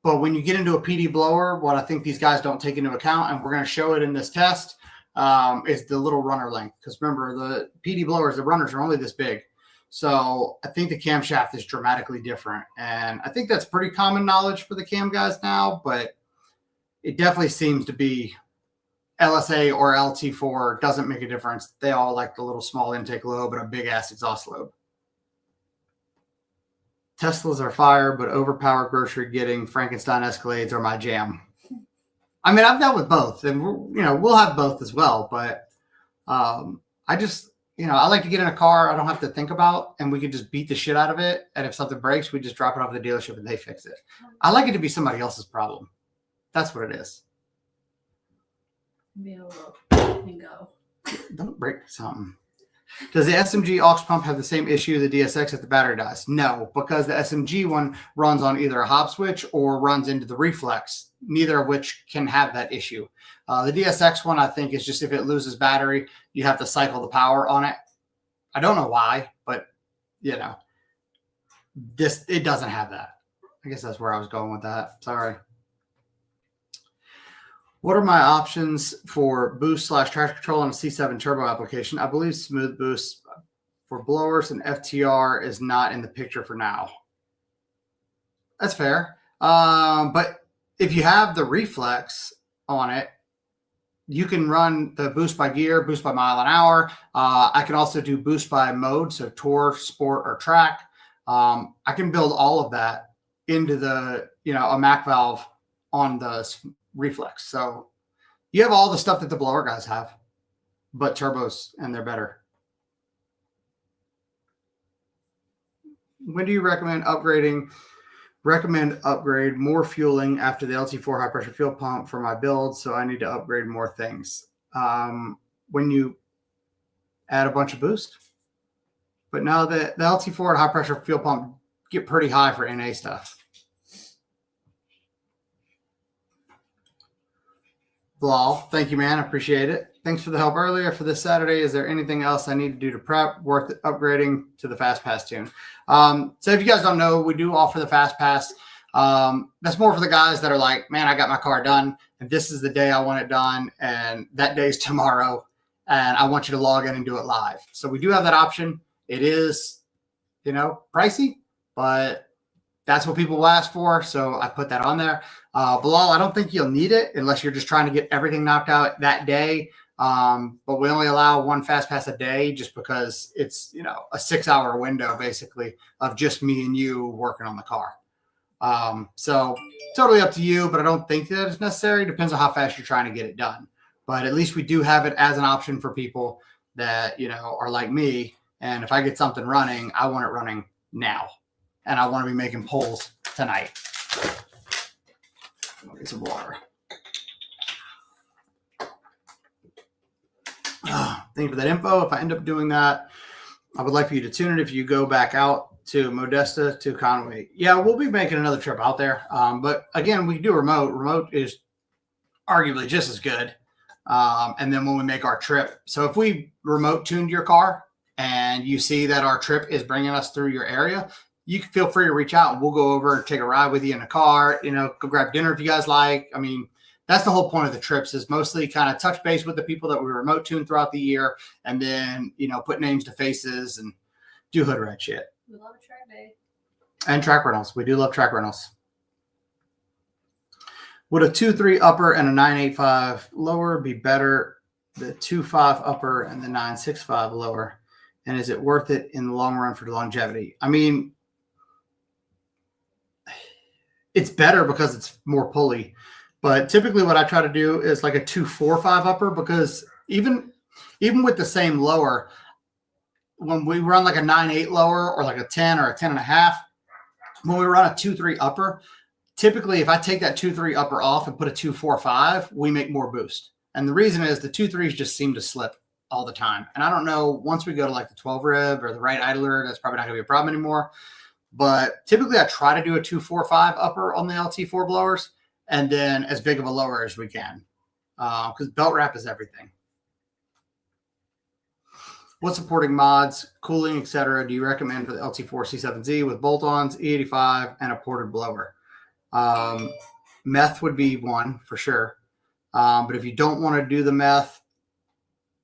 But when you get into a PD blower, what I think these guys don't take into account, and we're going to show it in this test, is the little runner length. Because remember, the PD blowers, the runners are only this big. So I think the camshaft is dramatically different. And I think that's pretty common knowledge for the cam guys now, but it definitely seems to be LSA or LT4 doesn't make a difference. They all like the little small intake lobe and a big ass exhaust lobe. Teslas are fire, but overpowered grocery getting Frankenstein Escalades are my jam. I mean, I've dealt with both, and we'll have both as well. But I just, I like to get in a car I don't have to think about, and we can just beat the shit out of it. And if something breaks, we just drop it off at the dealership and they fix it. I like it to be somebody else's problem. That's what it is. Be able to and go. Don't break something. Does the SMG aux pump have the same issue the DSX if the battery dies? No, because the SMG one runs on either a hop switch or runs into the reflex, neither of which can have that issue. The DSX one, I think, is just if it loses battery, you have to cycle the power on it. I don't know why, but, it doesn't have that. I guess that's where I was going with that. Sorry. What are my options for boost/traction control on a C7 turbo application? I believe smooth boost for blowers and FTR is not in the picture for now. That's fair. But if you have the reflex on it, you can run the boost by gear, boost by mile an hour. I can also do boost by mode, so tour, sport, or track. I can build all of that into the, a Mac valve on the reflex. So you have all the stuff that the blower guys have, but turbos, and they're better. When do you recommend upgrading? Recommend upgrade more fueling after the LT4 high pressure fuel pump for my build. So I need to upgrade more things. When you add a bunch of boost, but now the LT4 and high pressure fuel pump get pretty high for NA stuff. Bilal, thank you, man. I appreciate it. Thanks for the help earlier for this Saturday. Is there anything else I need to do to prep worth upgrading to the Fast Pass tune? So if you guys don't know, we do offer the Fast Pass. That's more for the guys that are like, man, I got my car done, and this is the day I want it done, and that day's tomorrow, and I want you to log in and do it live. So we do have that option. It is, pricey, but that's what people will ask for. So I put that on there. Bilal, I don't think you'll need it unless you're just trying to get everything knocked out that day. But we only allow one fast pass a day just because it's, a 6-hour window basically of just me and you working on the car. So totally up to you, but I don't think that it's necessary. Depends on how fast you're trying to get it done. But at least we do have it as an option for people that, are like me. And if I get something running, I want it running now. And I want to be making pulls tonight. I'll get some water. Thank you for that info. If I end up doing that, I would like for you to tune it if you go back out to Modesta to Conway. Yeah, we'll be making another trip out there. But again, we can do remote. Remote is arguably just as good. And then when we make our trip, so if we remote tuned your car and you see that our trip is bringing us through your area, you can feel free to reach out and we'll go over and take a ride with you in a car, go grab dinner if you guys like. I mean, that's the whole point of the trips, is mostly kind of touch base with the people that we remote tune throughout the year, and then, put names to faces and do hood rat shit. We love a track day. And track rentals. We do love track rentals. Would a 2.3 upper and a 9.85 lower be better? The 2.5 upper and the 9.65 lower? And is it worth it in the long run for the longevity? I mean, it's better because it's more pulley. But typically what I try to do is like a 2.45 upper, because even with the same lower, when we run like a 9.8 lower or like a 10 or a 10.5, when we run a 2.3 upper, typically if I take that 2.3 upper off and put a 2.45, we make more boost. And the reason is the 2.3s just seem to slip all the time. And I don't know, once we go to like the 12 rib or the right idler, that's probably not going to be a problem anymore. But typically I try to do a 2.45 upper on the LT4 blowers, and then as big of a lower as we can, because belt wrap is everything. What supporting mods, cooling, etc. do you recommend for the LT4 C7Z with bolt-ons, E85, and a ported blower? Meth would be one for sure. But if you don't want to do the meth,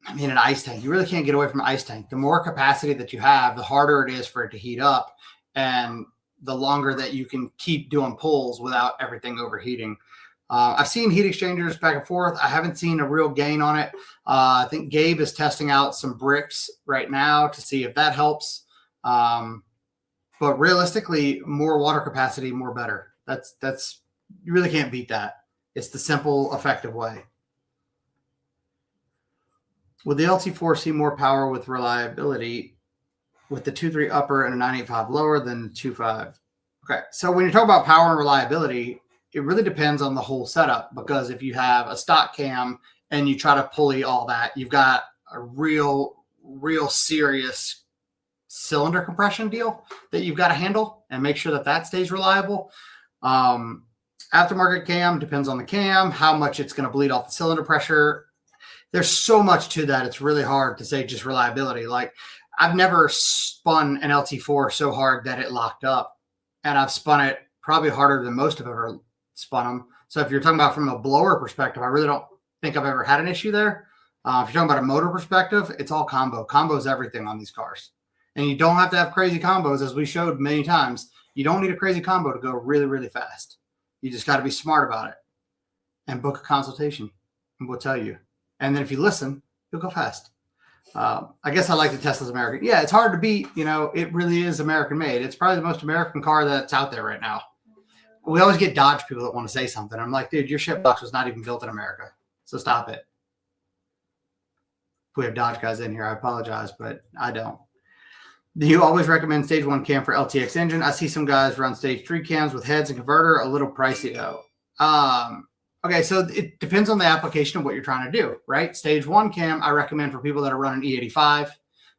I mean, an ice tank, you really can't get away from an ice tank. The more capacity that you have, the harder it is for it to heat up, and the longer that you can keep doing pulls without everything overheating. I've seen heat exchangers back and forth. I haven't seen a real gain on it. I think Gabe is testing out some bricks right now to see if that helps. But realistically, more water capacity, more better. That's you really can't beat that. It's the simple, effective way. Would the LT4 see more power with reliability with the 2.3 upper and a 9.85 lower than 2.5? Okay, so when you're talking about power and reliability, it really depends on the whole setup, because if you have a stock cam and you try to pulley all that, you've got a real serious cylinder compression deal that you've got to handle and make sure that that stays reliable. Aftermarket cam depends on the cam, how much it's going to bleed off the cylinder pressure. There's so much to that. It's really hard to say just reliability. Like, I've never spun an LT4 so hard that it locked up, and I've spun it probably harder than most have ever spun them. So if you're talking about from a blower perspective, I really don't think I've ever had an issue there. If you're talking about a motor perspective, it's all combo. Combo is everything on these cars. And you don't have to have crazy combos, as we showed many times. You don't need a crazy combo to go really, really fast. You just got to be smart about it and book a consultation, and we'll tell you. And then if you listen, you'll go fast. I guess I like the Tesla's American. Yeah, it's hard to beat. It really is American made. It's probably the most American car that's out there right now. We always get Dodge people that want to say something. I'm like, dude, your shitbox was not even built in America. So stop it. If we have Dodge guys in here, I apologize, but I don't. Do you always recommend stage 1 cam for LTX engine? I see some guys run stage 3 cams with heads and converter, a little pricey though. Okay, so it depends on the application of what you're trying to do, right? Stage 1 cam, I recommend for people that are running E85,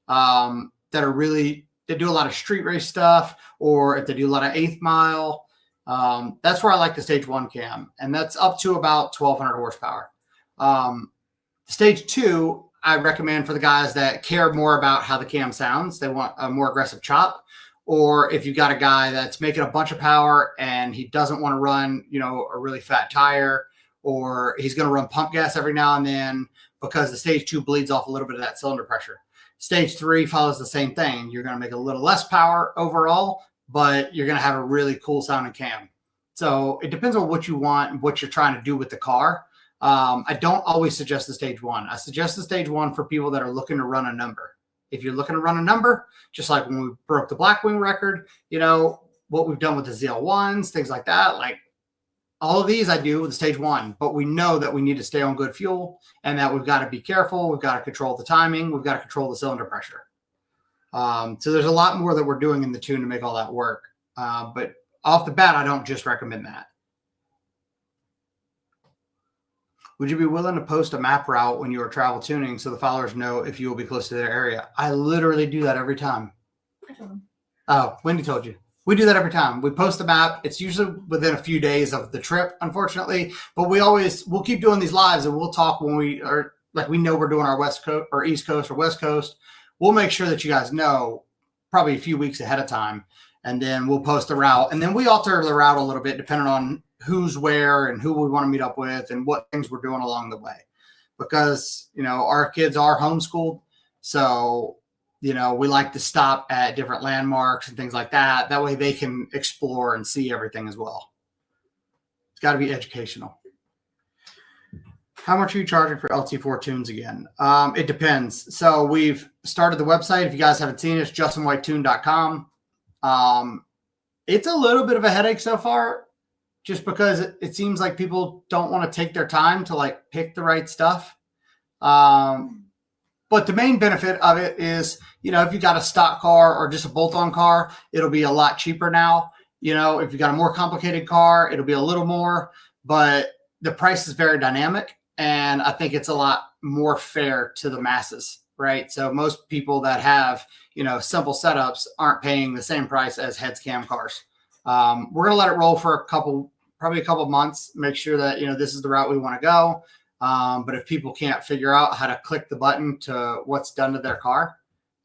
that do a lot of street race stuff, or if they do a lot of 8th mile. That's where I like the stage 1 cam, and that's up to about 1,200 horsepower. Stage 2, I recommend for the guys that care more about how the cam sounds. They want a more aggressive chop. Or if you've got a guy that's making a bunch of power and he doesn't want to run, a really fat tire, or he's going to run pump gas every now and then because the stage 2 bleeds off a little bit of that cylinder pressure. Stage 3 follows the same thing. You're going to make a little less power overall, but you're going to have a really cool sounding cam. So it depends on what you want and what you're trying to do with the car. I don't always suggest the stage one. I suggest the stage one for people that are looking to run a number. If you're looking to run a number, just like when we broke the Blackwing record, what we've done with the ZL1s, things like that, like all of these I do with the stage one, but we know that we need to stay on good fuel and that we've got to be careful. We've got to control the timing. We've got to control the cylinder pressure. So there's a lot more that we're doing in the tune to make all that work. But off the bat, I don't just recommend that. Would you be willing to post a map route when you are travel tuning so the followers know if you will be close to their area? I literally do that every time. I told him. Oh, Wendy told you. We do that every time. We post the map. It's usually within a few days of the trip, unfortunately. But we'll keep doing these lives and we'll talk when we are like we know we're doing our West Coast or East Coast or West Coast. We'll make sure that you guys know probably a few weeks ahead of time. And then we'll post the route. And then we alter the route a little bit depending on who's where and who we want to meet up with and what things we're doing along the way. Because, our kids are homeschooled. So, we like to stop at different landmarks and things like that. That way they can explore and see everything as well. It's got to be educational. How much are you charging for LT4 tunes again? It depends. So we've started the website. If you guys haven't seen it, it's justinwhitetoon.com. It's a little bit of a headache so far just because it seems like people don't want to take their time to pick the right stuff. But the main benefit of it is, if you got a stock car or just a bolt-on car, it'll be a lot cheaper now. If you got a more complicated car, it'll be a little more, but the price is very dynamic. And I think it's a lot more fair to the masses, right? So most people that have, simple setups aren't paying the same price as heads cam cars. We're going to let it roll for probably a couple months, make sure that, this is the route we want to go. But if people can't figure out how to click the button to what's done to their car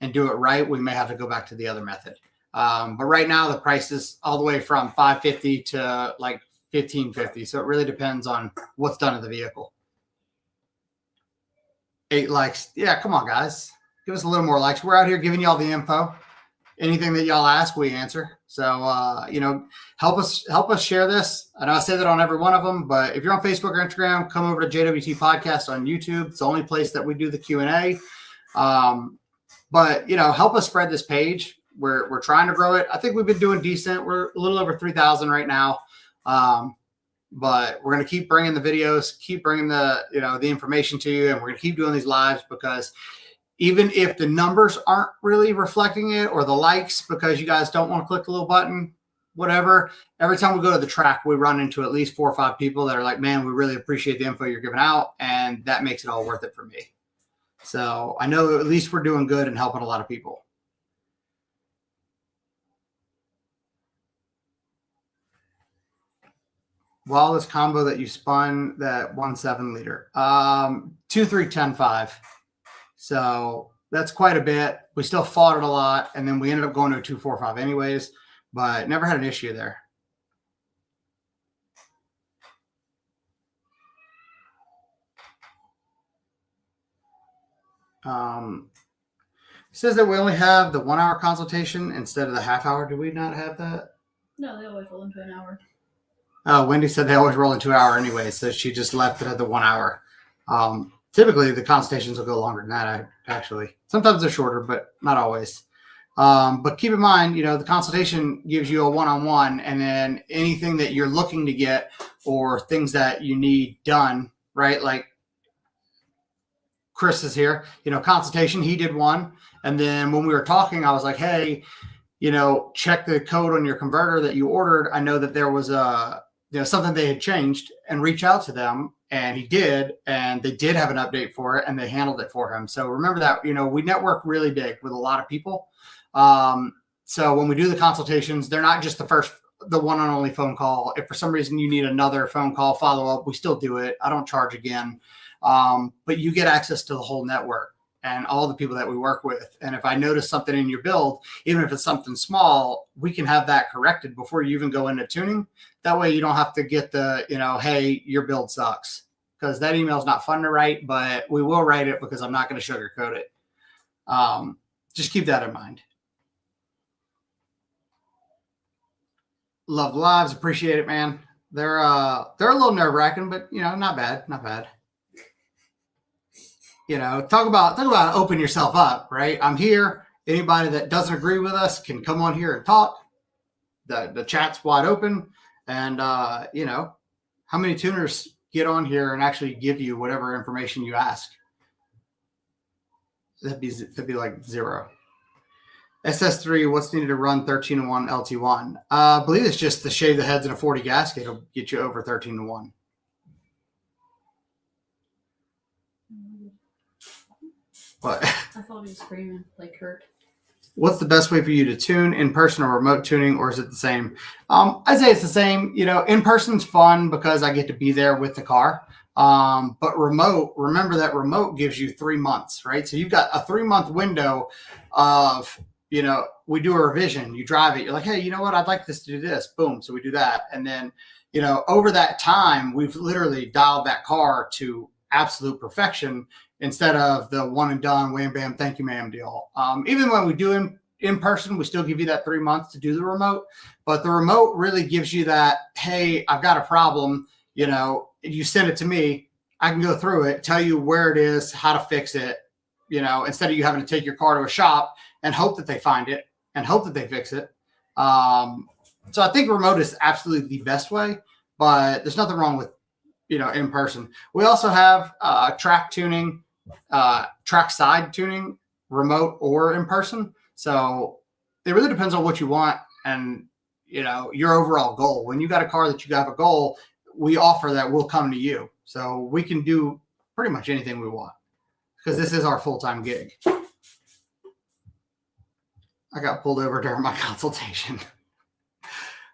and do it right, we may have to go back to the other method. But right now the price is all the way from $550 to $1,550. So it really depends on what's done to the vehicle. 8 likes. Yeah, come on, guys. Give us a little more likes. We're out here giving y'all the info. Anything that y'all ask, we answer. So, help us share this. I know I say that on every one of them, but if you're on Facebook or Instagram, come over to JWT Podcast on YouTube. It's the only place that we do the Q&A. But, help us spread this page. We're trying to grow it. I think we've been doing decent. We're a little over 3,000 right now. But we're going to keep bringing the videos, keep bringing the information to you, and we're going to keep doing these lives because even if the numbers aren't really reflecting it or the likes because you guys don't want to click the little button, whatever, every time we go to the track, we run into at least 4 or 5 people that are like, man, we really appreciate the info you're giving out, and that makes it all worth it for me. So I know at least we're doing good and helping a lot of people. Wallet combo that you spun that 1.7 liter, 2.3-10.5. So that's quite a bit. We still fought it a lot, and then we ended up going to a 2.45 anyways, but never had an issue there. It says that we only have the 1 hour consultation instead of the half hour. Do we not have that? No, they always roll into an hour. Oh, Wendy said they always roll in 2 hour anyway, so she just left it at the 1 hour. Typically, the consultations will go longer than that, actually. Sometimes they're shorter, but not always. But keep in mind, the consultation gives you a one-on-one, and then anything that you're looking to get or things that you need done, right? Like Chris is here, consultation, he did one. And then when we were talking, I was like, hey, check the code on your converter that you ordered. I know that there was something they had changed, and reach out to them. And he did, and they did have an update for it, and they handled it for him. So remember that, we network really big with a lot of people. So when we do the consultations, they're not just the one and only phone call. If for some reason you need another phone call follow-up, we still do it. I don't charge again. But you get access to the whole network and all the people that we work with. And if I notice something in your build, even if it's something small, we can have that corrected before you even go into tuning. That way you don't have to get the, hey, your build sucks, because that email is not fun to write, but we will write it because I'm not going to sugarcoat it. Just keep that in mind. Love the lives. Appreciate it, man. They're a little nerve wracking, but not bad. Not bad. Talk about open yourself up, right? I'm here. Anybody that doesn't agree with us can come on here and talk. The chat's wide open. And, how many tuners get on here and actually give you whatever information you ask? That'd be like 0. SS3, what's needed to run 13-1 LT1? I believe it's just to shave the heads in a 40 gasket. It'll get you over 13-1. What? I thought he was screaming like Kurt. What's the best way for you to tune, in person or remote tuning, or is it the same? I'd say it's the same. In person's fun because I get to be there with the car. But remote, remember that remote gives you 3 months, right? So you've got a 3-month window of, we do a revision, you drive it, you're like, hey, you know what? I'd like this to do this. Boom. So we do that. And then, over that time, we've literally dialed that car to absolute perfection instead of the one and done, wham, bam, thank you, ma'am deal. Even when we do in person, we still give you that 3 months to do the remote, but the remote really gives you that, hey, I've got a problem, you send it to me, I can go through it, tell you where it is, how to fix it, instead of you having to take your car to a shop and hope that they find it and hope that they fix it. So I think remote is absolutely the best way, but there's nothing wrong with, in person. We also have track tuning, track side tuning, remote or in person. So it really depends on what you want and, your overall goal. When you got a car that you have a goal, we offer that we'll come to you. So we can do pretty much anything we want because this is our full-time gig. I got pulled over during my consultation.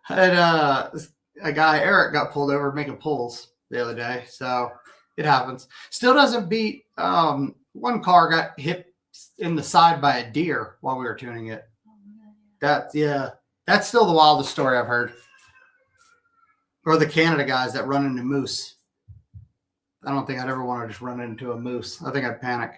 And a guy, Eric, got pulled over making pulls the other day. So it happens. Still doesn't beat one car got hit in the side by a deer while we were tuning it. That's still the wildest story I've heard. Or the Canada guys that run into moose. I don't think I'd ever want to just run into a moose. I think I'd panic.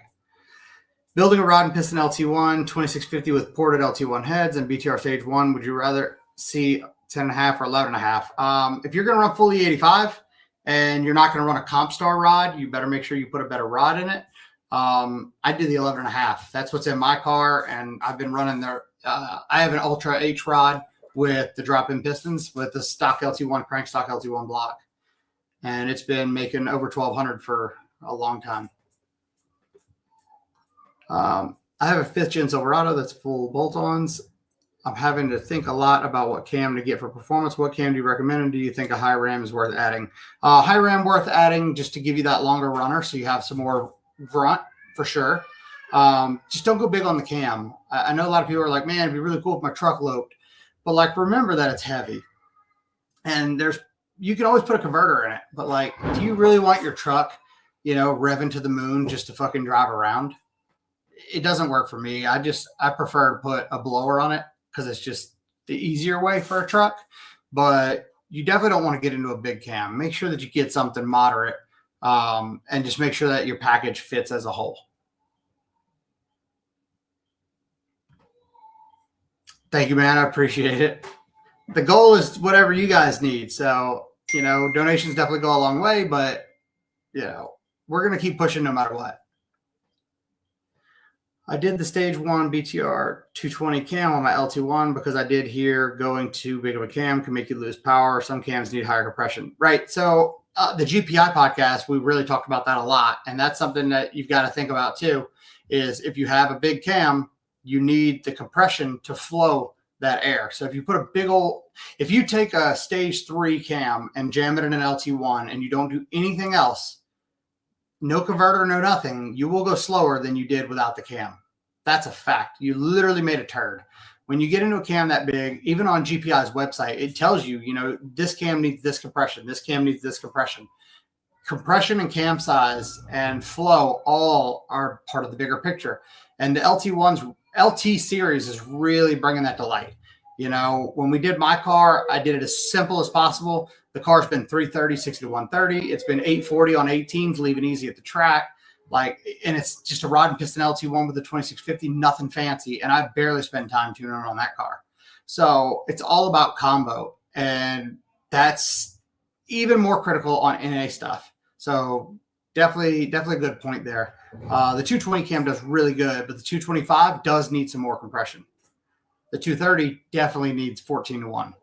Building a rod and piston LT1, 2650 with ported LT1 heads and BTR stage 1. Would you rather see 10.5 or 11.5? If you're going to run fully 85 and you're not going to run a comp star rod, you better make sure you put a better rod in it. I do the 11.5. That's what's in my car, and I've been running there. I have an Ultra H rod with the drop-in pistons with the stock LT1 crank, stock LT1 block. And it's been making over 1,200 for a long time. I have a 5th gen Silverado that's full bolt-ons. I'm having to think a lot about what cam to get for performance. What cam do you recommend? And do you think a high ram is worth adding? High ram worth adding just to give you that longer runner so you have some more grunt for sure. Just don't go big on the cam. I know a lot of people are like, man, it'd be really cool if my truck loped. But remember that it's heavy. And you can always put a converter in it. But do you really want your truck, revving to the moon just to fucking drive around? It doesn't work for me. I prefer to put a blower on it because it's just the easier way for a truck. But you definitely don't want to get into a big cam. Make sure that you get something moderate and just make sure that your package fits as a whole. Thank you, man. I appreciate it. The goal is whatever you guys need. So, donations definitely go a long way, but, we're going to keep pushing no matter what. I did the stage 1 BTR 220 cam on my LT1 because I did hear going too big of a cam can make you lose power. Some cams need higher compression. Right. So the GPI podcast, we really talked about that a lot. And that's something that you've got to think about too, is if you have a big cam, you need the compression to flow that air. So if you put if you take a stage 3 cam and jam it in an LT1 and you don't do anything else, no converter, no nothing, you will go slower than you did without the cam. That's a fact. You literally made a turd. When you get into a cam that big, even on GPI's website, it tells you, this cam needs this compression. This cam needs this compression. Compression and cam size and flow all are part of the bigger picture. And the LT series is really bringing that to light. When we did my car, I did it as simple as possible. The car's been 330, 60 to 130. It's been 840 on 18s, leaving easy at the track. And it's just a rod and piston LT1 with a 2650, nothing fancy. And I barely spend time tuning on that car. So it's all about combo. And that's even more critical on NA stuff. So definitely a good point there. The 220 cam does really good, but the 225 does need some more compression. The 230 definitely needs 14:1.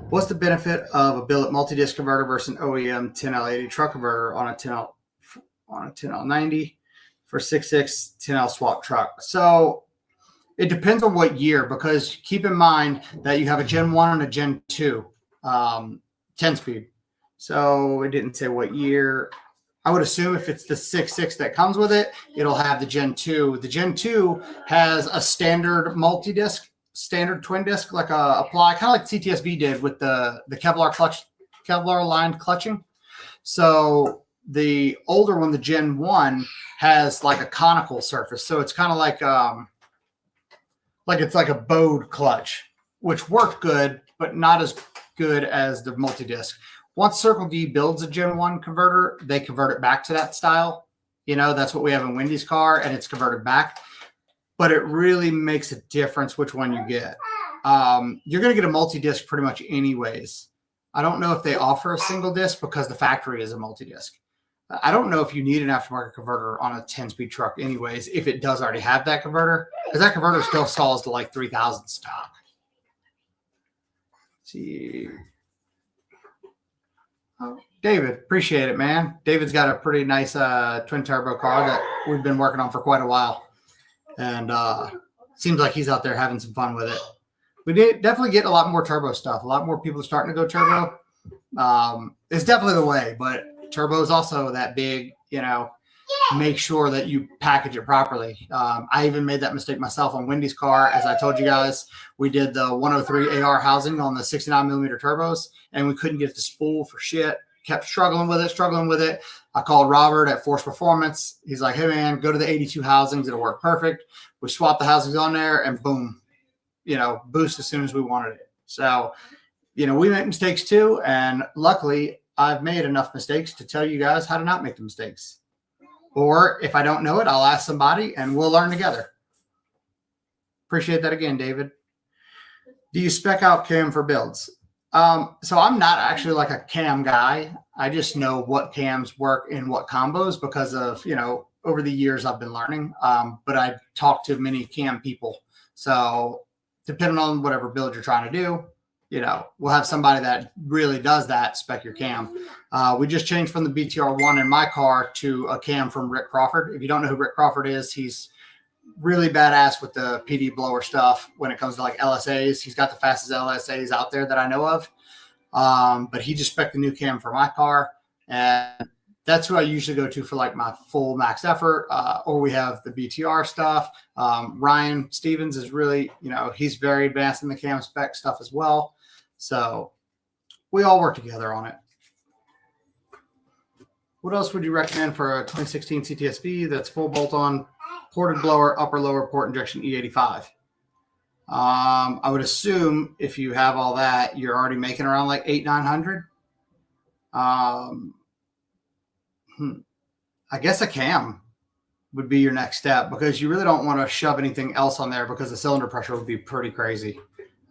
What's the benefit of a billet multi-disc converter versus an OEM 10L80 truck converter on a 10L90 for 6.6 10L swap truck? So it depends on what year, because keep in mind that you have a Gen 1 and a Gen 2 10-speed. So it didn't say what year. I would assume if it's the 6.6 that comes with it, it'll have the Gen 2. The Gen 2 has a standard multi-disc, standard twin disc, like a apply, kind of like CTSV did with the Kevlar clutch, Kevlar lined clutching. So the older one, the Gen 1, has like a conical surface. So it's kind of like it's like a bowed clutch, which worked good, but not as good as the multi-disc. Once Circle D builds a Gen 1 converter, they convert it back to that style. You know, that's what we have in Wendy's car, and it's converted back. But it really makes a difference which one you get. You're going to get a multi-disc pretty much anyways. I don't know if they offer a single disc because the factory is a multi-disc. I don't know if you need an aftermarket converter on a 10-speed truck anyways, if it does already have that converter, because that converter still stalls to like 3,000 stock. Let's see. Oh, David, appreciate it, man. David's got a pretty nice twin turbo car that we've been working on for quite a while. And seems like he's out there having some fun with it. We did definitely get a lot more turbo stuff. A lot more people are starting to go turbo. It's definitely the way, but turbo is also that big, you know, make sure that you package it properly. I even made that mistake myself on Wendy's car. As I told you guys, we did the 103 AR housing on the 69 millimeter turbos, and we couldn't get the spool for shit. Kept struggling with it. I called Robert at Force Performance. He's like, hey, man, go to the 82 housings. It'll work perfect. We swapped the housings on there, and boom, you know, boost as soon as we wanted it. So, you know, we make mistakes too. And luckily, I've made enough mistakes to tell you guys how to not make the mistakes. Or if I don't know it, I'll ask somebody and we'll learn together. Appreciate that again, David. Do you spec out cam for builds? So I'm not actually like a cam guy. I just know what cams work in what combos because of, you know, over the years I've been learning. But I talk to many cam people. So depending on whatever build you're trying to do, you know, we'll have somebody that really does that, spec your cam. We just changed from the BTR1 in my car to a cam from Rick Crawford. If you don't know who Rick Crawford is, he's really badass with the PD blower stuff when it comes to like LSAs. He's got the fastest LSAs out there that I know of. But he just spec'd the new cam for my car. And that's who I usually go to for like my full max effort. Or we have the BTR stuff. Ryan Stevens is really, you know, he's very advanced in the cam spec stuff as well. So we all work together on it. What else would you recommend for a 2016 CTSV that's full bolt-on, ported blower, upper lower port injection E85? I would assume if you have all that, you're already making around like 800-900. I guess a cam would be your next step because you really don't want to shove anything else on there because the cylinder pressure would be pretty crazy.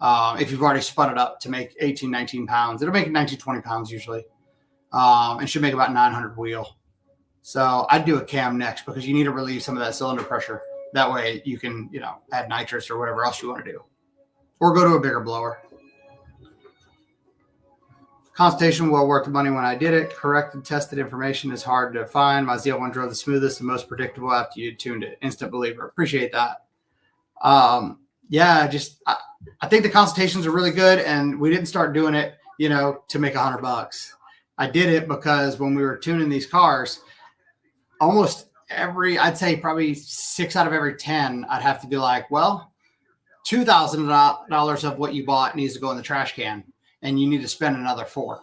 If you've already spun it up to make 18, 19 pounds, it'll make 19, 20 pounds usually. And should make about 900 wheel. So I'd do a cam next because you need to relieve some of that cylinder pressure. That way you can, you know, add nitrous or whatever else you want to do. Or go to a bigger blower. Consultation, well worth the money when I did it. Corrected, tested information is hard to find. My ZL1 drove the smoothest and most predictable after you tuned it. Instant believer. Appreciate that. Yeah, just I think the consultations are really good, and we didn't start doing it, you know, to make $100. I did it because when we were tuning these cars, almost I'd say probably 6 out of every 10, I'd have to be like, well, $2,000 of what you bought needs to go in the trash can, and you need to spend another $4,000.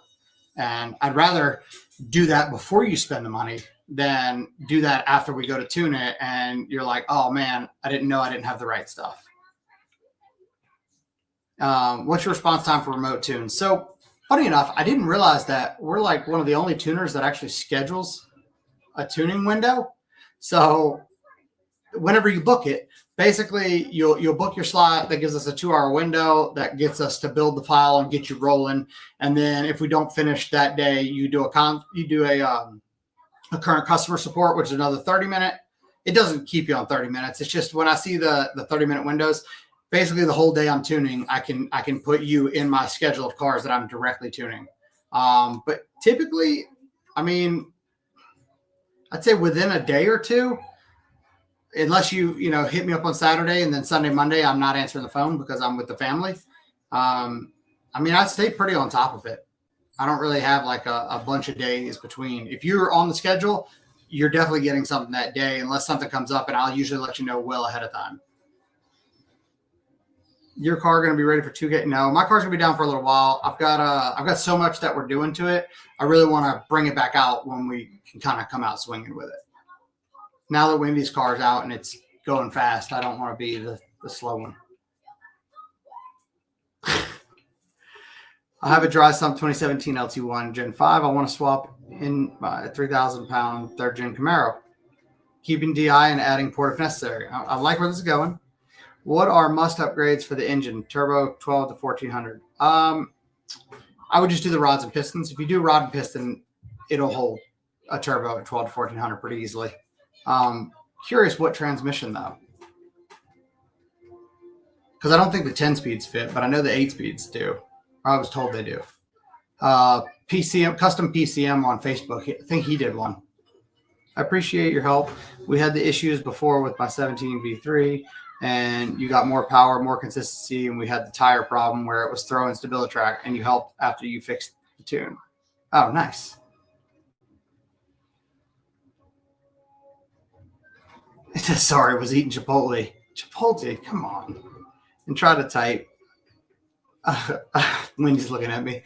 And I'd rather do that before you spend the money than do that after we go to tune it, and you're like, oh man, I didn't know I didn't have the right stuff. What's your response time for remote tunes? So funny enough, I didn't realize that we're like one of the only tuners that actually schedules a tuning window. So whenever you book it, basically you'll book your slot. That gives us a 2-hour window that gets us to build the file and get you rolling. And then if we don't finish that day, you do a current customer support, which is another 30-minute. It doesn't keep you on 30 minutes. It's just when I see the 30-minute windows, basically the whole day I'm tuning, I can put you in my schedule of cars that I'm directly tuning. But typically, I mean, I'd say within a day or two, unless you hit me up on Saturday and then Sunday, Monday, I'm not answering the phone because I'm with the family. I mean, I stay pretty on top of it. I don't really have like a bunch of days between. If you're on the schedule, you're definitely getting something that day, unless something comes up, and I'll usually let you know well ahead of time. Your car going to be ready for 2K? No, my car's going to be down for a little while. I've got so much that we're doing to it. I really want to bring it back out when we can kind of come out swinging with it. Now that Wendy's car's out and it's going fast, I don't want to be the slow one. I have a dry sump 2017 LT1 Gen 5. I want to swap in my 3,000-pound third-gen Camaro, keeping DI and adding port if necessary. I like where this is going. What are must upgrades for the engine? Turbo 12 to 1400. I would just do the rods and pistons. If you do rod and piston, it'll hold a turbo at 12 to 1400 pretty easily. Curious what transmission though, because I don't think the 10 speeds fit, but I know the 8 speeds do. I was told they do. PCM, custom PCM on Facebook. I think he did one. I appreciate your help. We had the issues before with my 17 V3, and you got more power, more consistency, and we had the tire problem where it was throwing StabiliTrak, and you helped after you fixed the tune. Oh, nice. Sorry, was eating Chipotle. Chipotle, come on. And try to type. Wendy's looking at me.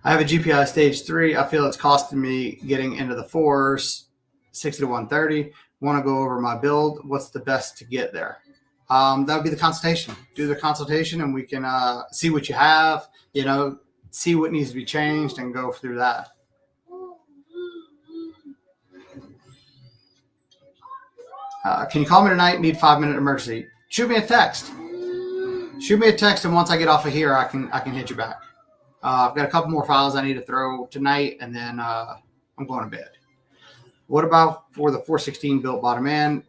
I have a GPI stage 3. I feel it's costing me getting into the 4s, 60 to 130. Want to go over my build. What's the best to get there? That would be the consultation. Do the consultation and we can see what you have, see what needs to be changed and go through that. Can you call me tonight? Need 5-minute emergency. Shoot me a text. And once I get off of here, I can hit you back. I've got a couple more files I need to throw tonight, and then I'm going to bed. What about for the 416 built bottom end?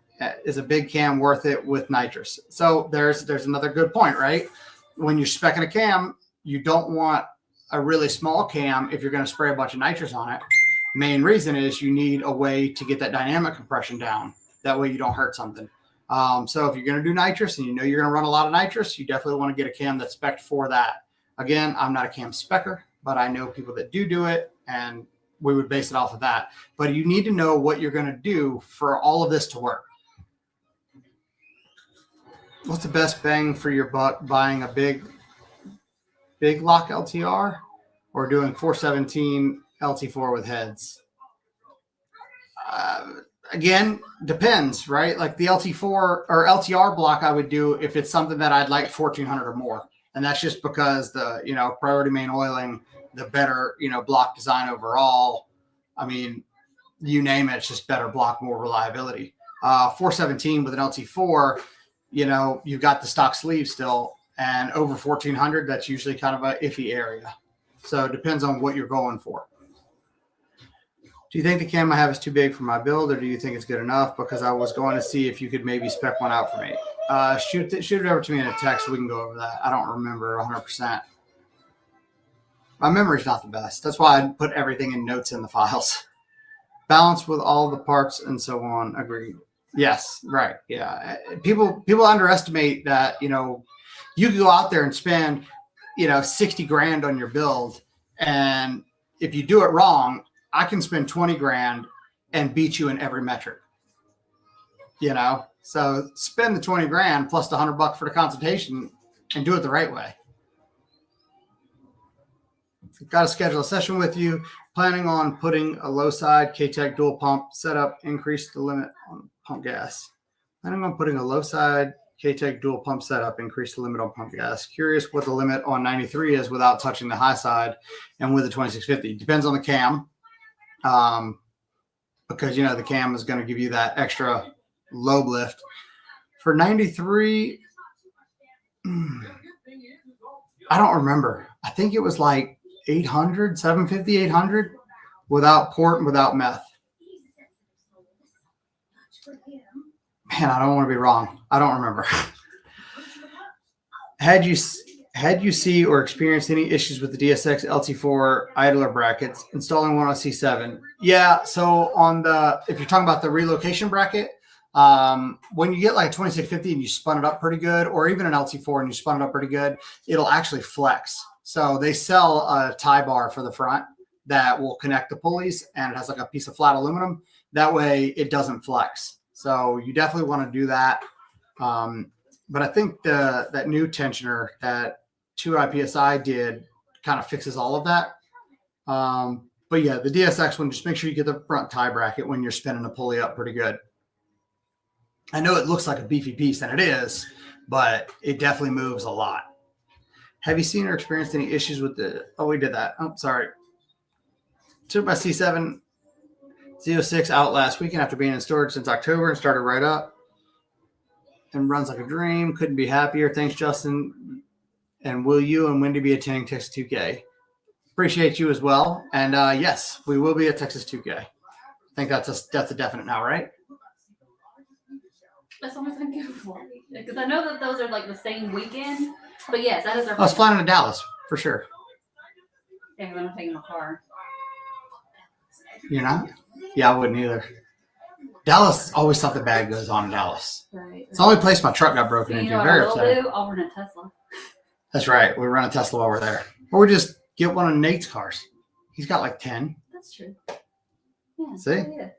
Is a big cam worth it with nitrous? So there's another good point, right? When you're speccing a cam, you don't want a really small cam if you're going to spray a bunch of nitrous on it. Main reason is you need a way to get that dynamic compression down. That way you don't hurt something. So if you're going to do nitrous and you're going to run a lot of nitrous, you definitely want to get a cam that's spec'd for that. Again, I'm not a cam specker, but I know people that do it, and we would base it off of that. But you need to know what you're going to do for all of this to work. What's the best bang for your buck buying a big lock LTR or doing 417 LT4 with heads? Again, depends, right? Like the LT4 or LTR block I would do if it's something that I'd like 1400 or more. And that's just because the, priority main oiling, the better, block design overall. I mean, you name it, it's just better block, more reliability. 417 with an LT4, you've got the stock sleeve still, and over 1400, that's usually kind of an iffy area. So it depends on what you're going for. Do you think the cam I have is too big for my build, or do you think it's good enough? Because I was going to see if you could maybe spec one out for me. Shoot it over to me in a text so we can go over that. I don't remember 100%. My memory's not the best. That's why I put everything in notes in the files. Balance with all the parts and so on. Agreed. Yes, right. Yeah. People underestimate that, you can go out there and spend, 60 grand on your build. And if you do it wrong, I can spend 20 grand and beat you in every metric, so spend the 20 grand plus the $100 for the consultation and do it the right way. Got to schedule a session with you. Planning on putting a low side K-Tech dual pump setup, increase the limit on pump gas. Planning on putting a low side K-Tech dual pump setup, increase the limit on pump gas. Curious what the limit on 93 is without touching the high side and with the 2650. Depends on the cam. Because, the cam is going to give you that extra lobe lift For 93, I don't remember. I think it was like 800, 750, 800 without port and without meth. Man, I don't want to be wrong. I don't remember. Had you see or experienced any issues with the DSX LT4 idler brackets installing one on C7? Yeah. So if you're talking about the relocation bracket, when you get like 2650 and you spun it up pretty good, or even an LT4 and you spun it up pretty good, it'll actually flex. So they sell a tie bar for the front that will connect the pulleys, and it has like a piece of flat aluminum. That way it doesn't flex. So you definitely want to do that. But I think that new tensioner that 2i did kind of fixes all of that. But yeah, the DSX one, just make sure you get the front tie bracket when you're spinning the pulley up pretty good. I know it looks like a beefy piece, and it is, but it definitely moves a lot. Have you seen or experienced any issues with we did that. Oh, sorry. Took my C7 Z06 out last weekend after being in storage since October and started right up. And runs like a dream. Couldn't be happier. Thanks, Justin. And will you and Wendy be attending Texas 2K? Appreciate you as well. And yes, we will be at Texas 2K. I think that's a definite now, right? That's almost I'm good for. Because I know that those are like the same weekend. But yes, that is our. I was flying to Dallas for sure. Yeah, because I'm not taking my car. You're not? Yeah, I wouldn't either. Dallas, always something bad goes on in Dallas. Right. It's the only place my truck got broken into. Very upsetting. I'll run a Tesla. That's right. We run a Tesla while we're there. Or we just get one of Nate's cars. He's got like 10. That's true. Yeah. See? Yeah.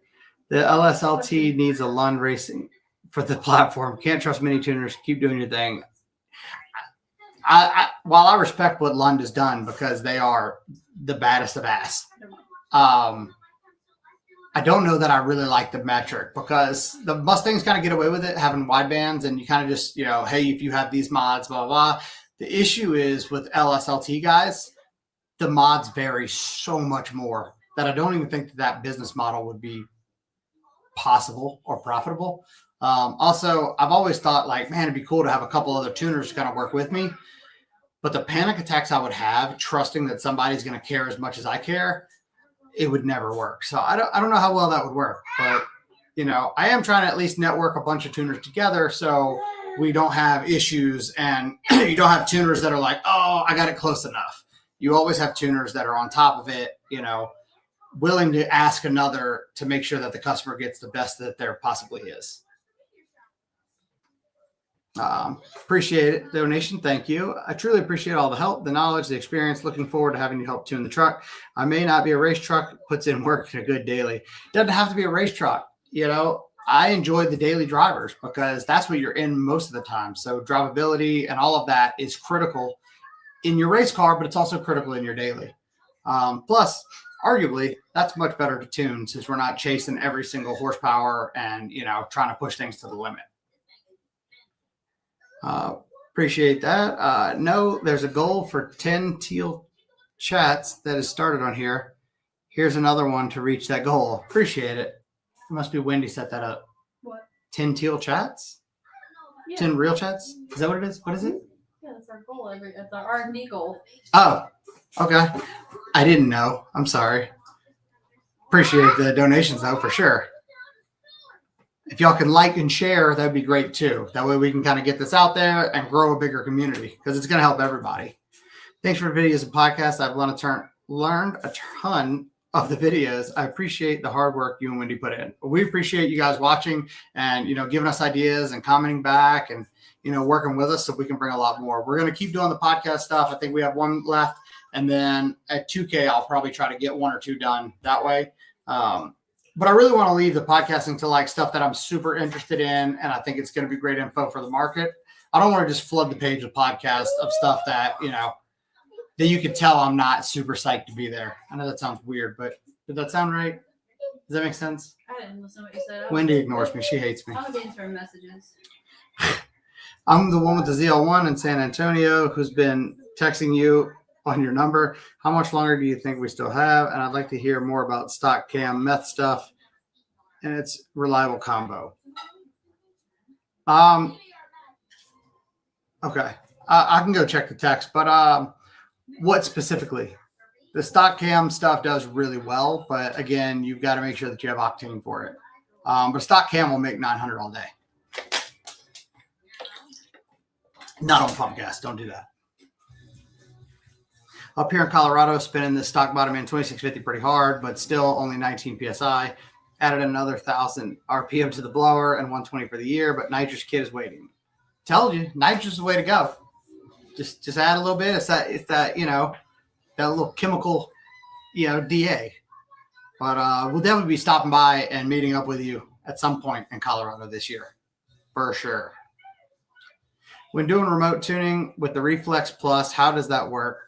The LSLT needs a Lund racing for the platform. Can't trust mini tuners. Keep doing your thing. While I respect what Lund has done because they are the baddest of ass, I don't know that I really like the metric because the Mustangs kind of get away with it having wide bands, and you kind of just, hey, if you have these mods, blah, blah, blah. The issue is with LSLT guys, the mods vary so much more that I don't even think that business model would be possible or profitable. Also, I've always thought like, man, it'd be cool to have a couple other tuners kind of work with me. But the panic attacks I would have trusting that somebody's going to care as much as I care, it would never work. So I don't know how well that would work, but I am trying to at least network a bunch of tuners together so we don't have issues, and you don't have tuners that are like, oh, I got it close enough. You always have tuners that are on top of it, willing to ask another to make sure that the customer gets the best that there possibly is. Appreciate it. Donation. Thank you. I truly appreciate all the help, the knowledge, the experience. Looking forward to having you help tune the truck. I may not be a race truck, puts in work and a good daily. Doesn't have to be a race truck. I enjoy the daily drivers because that's what you're in most of the time. So drivability and all of that is critical in your race car, but it's also critical in your daily. Plus, arguably, that's much better to tune since we're not chasing every single horsepower and, trying to push things to the limit. Appreciate that. No, there's a goal for 10 teal chats that has started on here. Here's another one to reach that goal. Appreciate it. It must be Wendy set that up. What? 10 teal chats? Yeah. 10 real chats? Is that what it is? What is it? Yeah, that's our goal. That's our R&D goal. Oh, okay. I didn't know. I'm sorry. Appreciate the donations though, for sure. If y'all can like and share, that'd be great too. That way we can kind of get this out there and grow a bigger community because it's going to help everybody. Thanks for the videos and podcasts. I've learned a ton of the videos. I appreciate the hard work you and Wendy put in. We appreciate you guys watching and, giving us ideas and commenting back and, working with us so we can bring a lot more. We're going to keep doing the podcast stuff. I think we have one left. And then at 2K, I'll probably try to get one or two done that way. But I really want to leave the podcasting to like stuff that I'm super interested in. And I think it's going to be great info for the market. I don't want to just flood the page with podcasts of stuff that, that you could tell I'm not super psyched to be there. I know that sounds weird, but did that sound right? Does that make sense? I didn't listen to what you said. Wendy ignores me. She hates me. I was answering messages. I'm the one with the ZL1 in San Antonio who's been texting you on your number. How much longer do you think we still have? And I'd like to hear more about stock cam meth stuff and its reliable combo. Okay. I can go check the text, but what specifically? The stock cam stuff does really well, but again, you've got to make sure that you have octane for it. But stock cam will make 900 all day. Not on pump gas. Don't do that. Up here in Colorado, spinning the stock bottom end 2650 pretty hard, but still only 19 psi. Added another 1,000 RPM to the blower and 120 for the year, but nitrous kit is waiting. Told you, nitrous is the way to go. Just add a little bit. It's that that little chemical, DA. But we'll definitely be stopping by and meeting up with you at some point in Colorado this year, for sure. When doing remote tuning with the Reflex Plus, how does that work?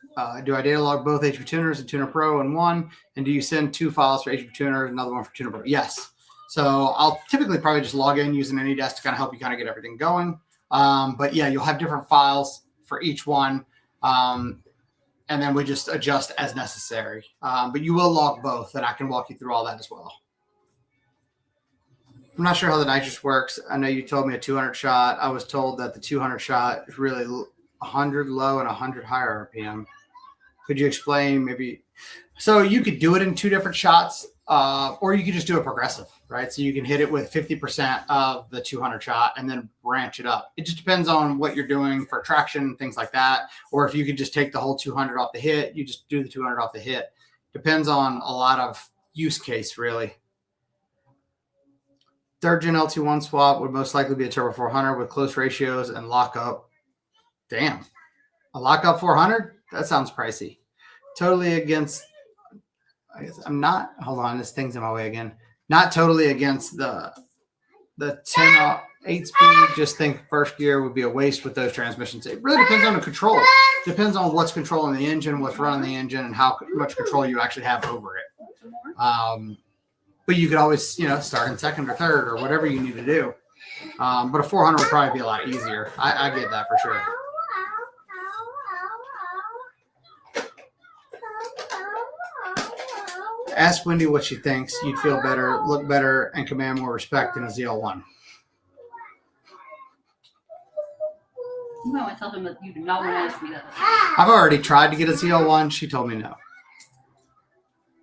Do I data log both HP tuners and Tuner Pro in one? And do you send 2 files for HP Tuner and another one for Tuner Pro? Yes. So I'll typically probably just log in using AnyDesk to kind of help you kind of get everything going. But yeah, you'll have different files for each one. And then we just adjust as necessary. But you will log both, and I can walk you through all that as well. I'm not sure how the nitrous works. I know you told me a 200 shot. I was told that the 200 shot is really 100 low and 100 higher RPM. Could you explain maybe? So you could do it in 2 different shots, or you could just do it progressive, right? So you can hit it with 50% of the 200 shot and then branch it up. It just depends on what you're doing for traction, things like that. Or if you could just take the whole 200 off the hit, you just do the 200 off the hit. Depends on a lot of use case, really. 3rd gen LT1 swap would most likely be a Turbo 400 with close ratios and lockup. Damn. A lockup 400? That sounds pricey. Totally against, I guess I'm not, hold on, this thing's in my way again. Not totally against the 10 8-speed. Just think first gear would be a waste with those transmissions. It really depends on the control. Depends on what's controlling the engine, what's running the engine, and how much control you actually have over it. But you could always, start in 2nd or 3rd or whatever you need to do. But a 400 would probably be a lot easier. I get that for sure. Ask Wendy what she thinks. You'd feel better, look better, and command more respect in a ZL1. You might want to tell him that you do not want to ask me that. I've already tried to get a ZL1. She told me no.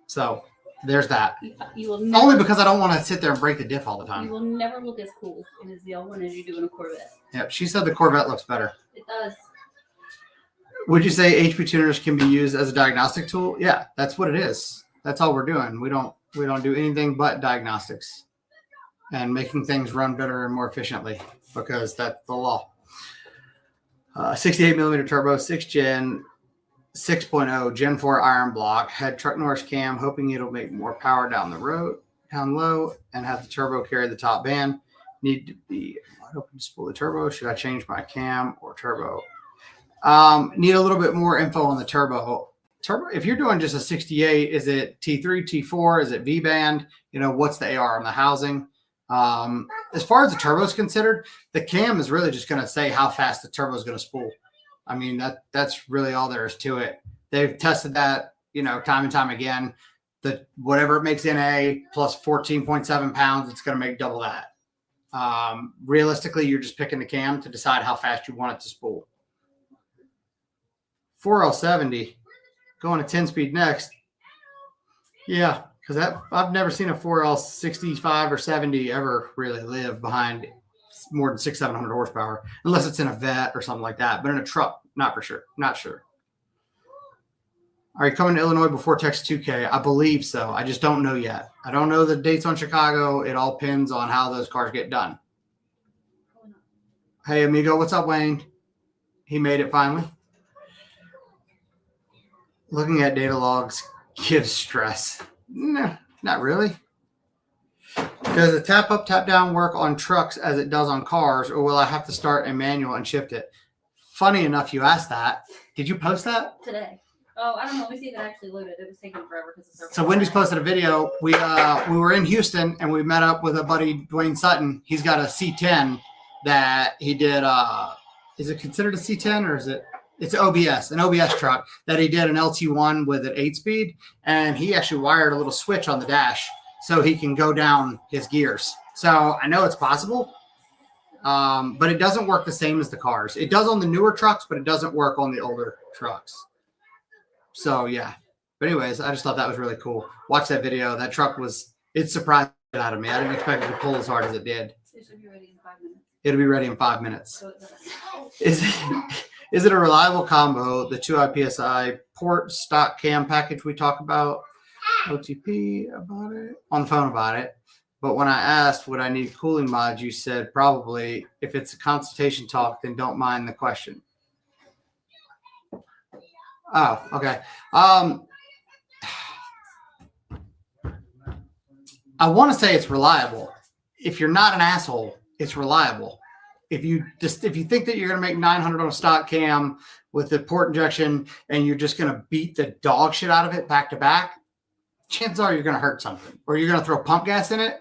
So there's that. You will never, only because I don't want to sit there and break the diff all the time. You will never look as cool in a ZL1 as you do in a Corvette. Yep, she said the Corvette looks better. It does. Would you say HP tuners can be used as a diagnostic tool? Yeah, that's what it is. That's all we're doing. We don't do anything but diagnostics and making things run better and more efficiently because that's the law. 68 millimeter turbo, 6 gen, 6.0 Gen 4 iron block, had truck Norris cam, hoping it'll make more power down the road, down low, and have the turbo carry the top band. Need to be wide open to spool the turbo. Should I change my cam or turbo? Need a little bit more info on the turbo. If you're doing just a 68, is it T3, T4? Is it V band? What's the AR on the housing? As far as the turbo is considered, the cam is really just going to say how fast the turbo is going to spool. I mean, that's really all there is to it. They've tested that, time and time again. Whatever it makes NA plus 14.7 pounds, it's going to make double that. Realistically, you're just picking the cam to decide how fast you want it to spool. 4L70 going to 10 speed next. Yeah, because I've never seen a 4L65 or 70 ever really live behind more than 600-700 horsepower, unless it's in a vet or something like that. But in a truck, not for sure. Not sure. Are you coming to Illinois before Texas 2K? I believe so. I just don't know yet. I don't know the dates on Chicago. It all depends on how those cars get done. Hey, amigo, what's up, Wayne? He made it finally. Looking at data logs gives stress. No, not really. Does the tap up, tap down work on trucks as it does on cars, or will I have to start a manual and shift it? Funny enough, you asked that. Did you post that? Today. Oh, I don't know. Let me see if it actually loaded. It was taking forever because the So Wendy's posted a video. We were in Houston and we met up with a buddy, Dwayne Sutton. He's got a C10 that he did. Is it considered a C10 or is it? It's an OBS truck that he did an LT1 with an 8-speed, and he actually wired a little switch on the dash so he can go down his gears. So I know it's possible. But it doesn't work the same as the cars. It does on the newer trucks, but it doesn't work on the older trucks. So yeah. But anyways, I just thought that was really cool. Watch that video. That truck it surprised the out of me. I didn't expect it to pull as hard as it did. It should be ready in 5 minutes. It'll be ready in 5 minutes. So it does. Is it a reliable combo? The 2 IPSI port stock cam package we talk about. OTP about it on the phone about it. But when I asked would I need cooling mods, you said probably. If it's a consultation talk, then don't mind the question. Oh, okay. I want to say it's reliable. If you're not an asshole, it's reliable. If you think that you're going to make 900 on a stock cam with the port injection and you're just going to beat the dog shit out of it back to back, chances are you're going to hurt something, or you're going to throw pump gas in it.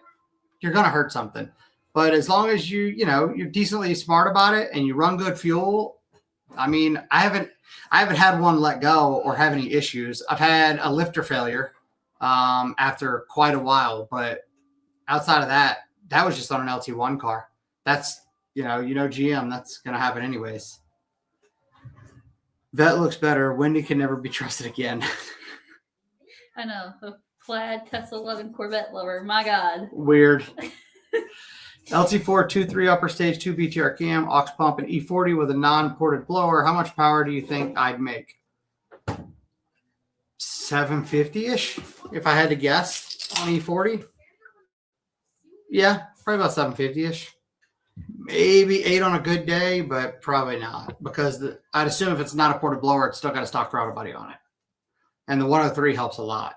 You're going to hurt something. But as long as you're decently smart about it and you run good fuel, I mean, I haven't had one let go or have any issues. I've had a lifter failure after quite a while, but outside of that, that was just on an LT1 car. That's GM, that's going to happen anyways. Vet looks better. Wendy can never be trusted again. I know. The plaid Tesla loving Corvette lover. My God. Weird. LT4 2.3 upper stage 2 BTR cam, aux pump, and E40 with a non-ported blower. How much power do you think I'd make? 750-ish, if I had to guess, on E40. Yeah, probably about 750-ish. Maybe 8 on a good day, but probably not, because I'd assume if it's not a ported blower, it's still got a stock throttle body on it. And the 103 helps a lot.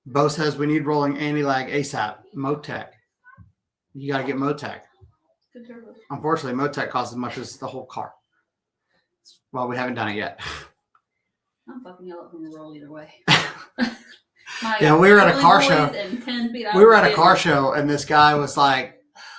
Bo says we need rolling anti-lag ASAP. Motec. You got to get Motec. Unfortunately, Motec costs as much as the whole car. Well, we haven't done it yet. I'm fucking yell at them to roll either way. Yeah, we were at a car show. We were at a car show, and this guy was like,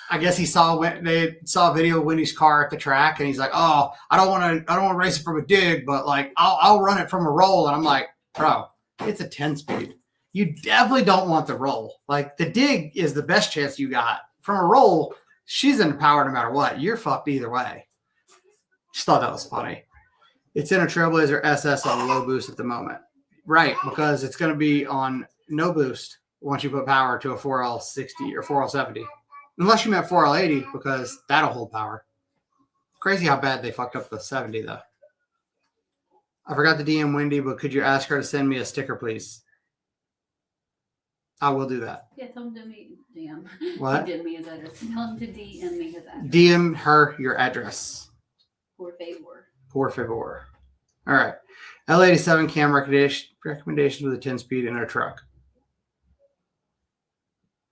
I guess they saw a video of Wendy's car at the track, and he's like, "Oh, I don't want to race it from a dig, but like I'll run it from a roll." And I'm like, "Bro, it's a 10-speed. You definitely don't want the roll. Like the dig is the best chance you got. From a roll, she's in power no matter what. You're fucked either way." Just thought that was funny. It's in a Trailblazer SS on low boost at the moment. Right, because it's going to be on no boost once you put power to a 4L60 or 4L70. Unless you meant 4L80, because that'll hold power. Crazy how bad they fucked up the 70, though. I forgot to DM Wendy, but could you ask her to send me a sticker, please? I will do that. Yeah, tell him to DM. What? He did me his address. Tell him to DM me his address. DM her your address. Por favor. Por favor. All right. L87 cam recommendations with a 10-speed in our truck.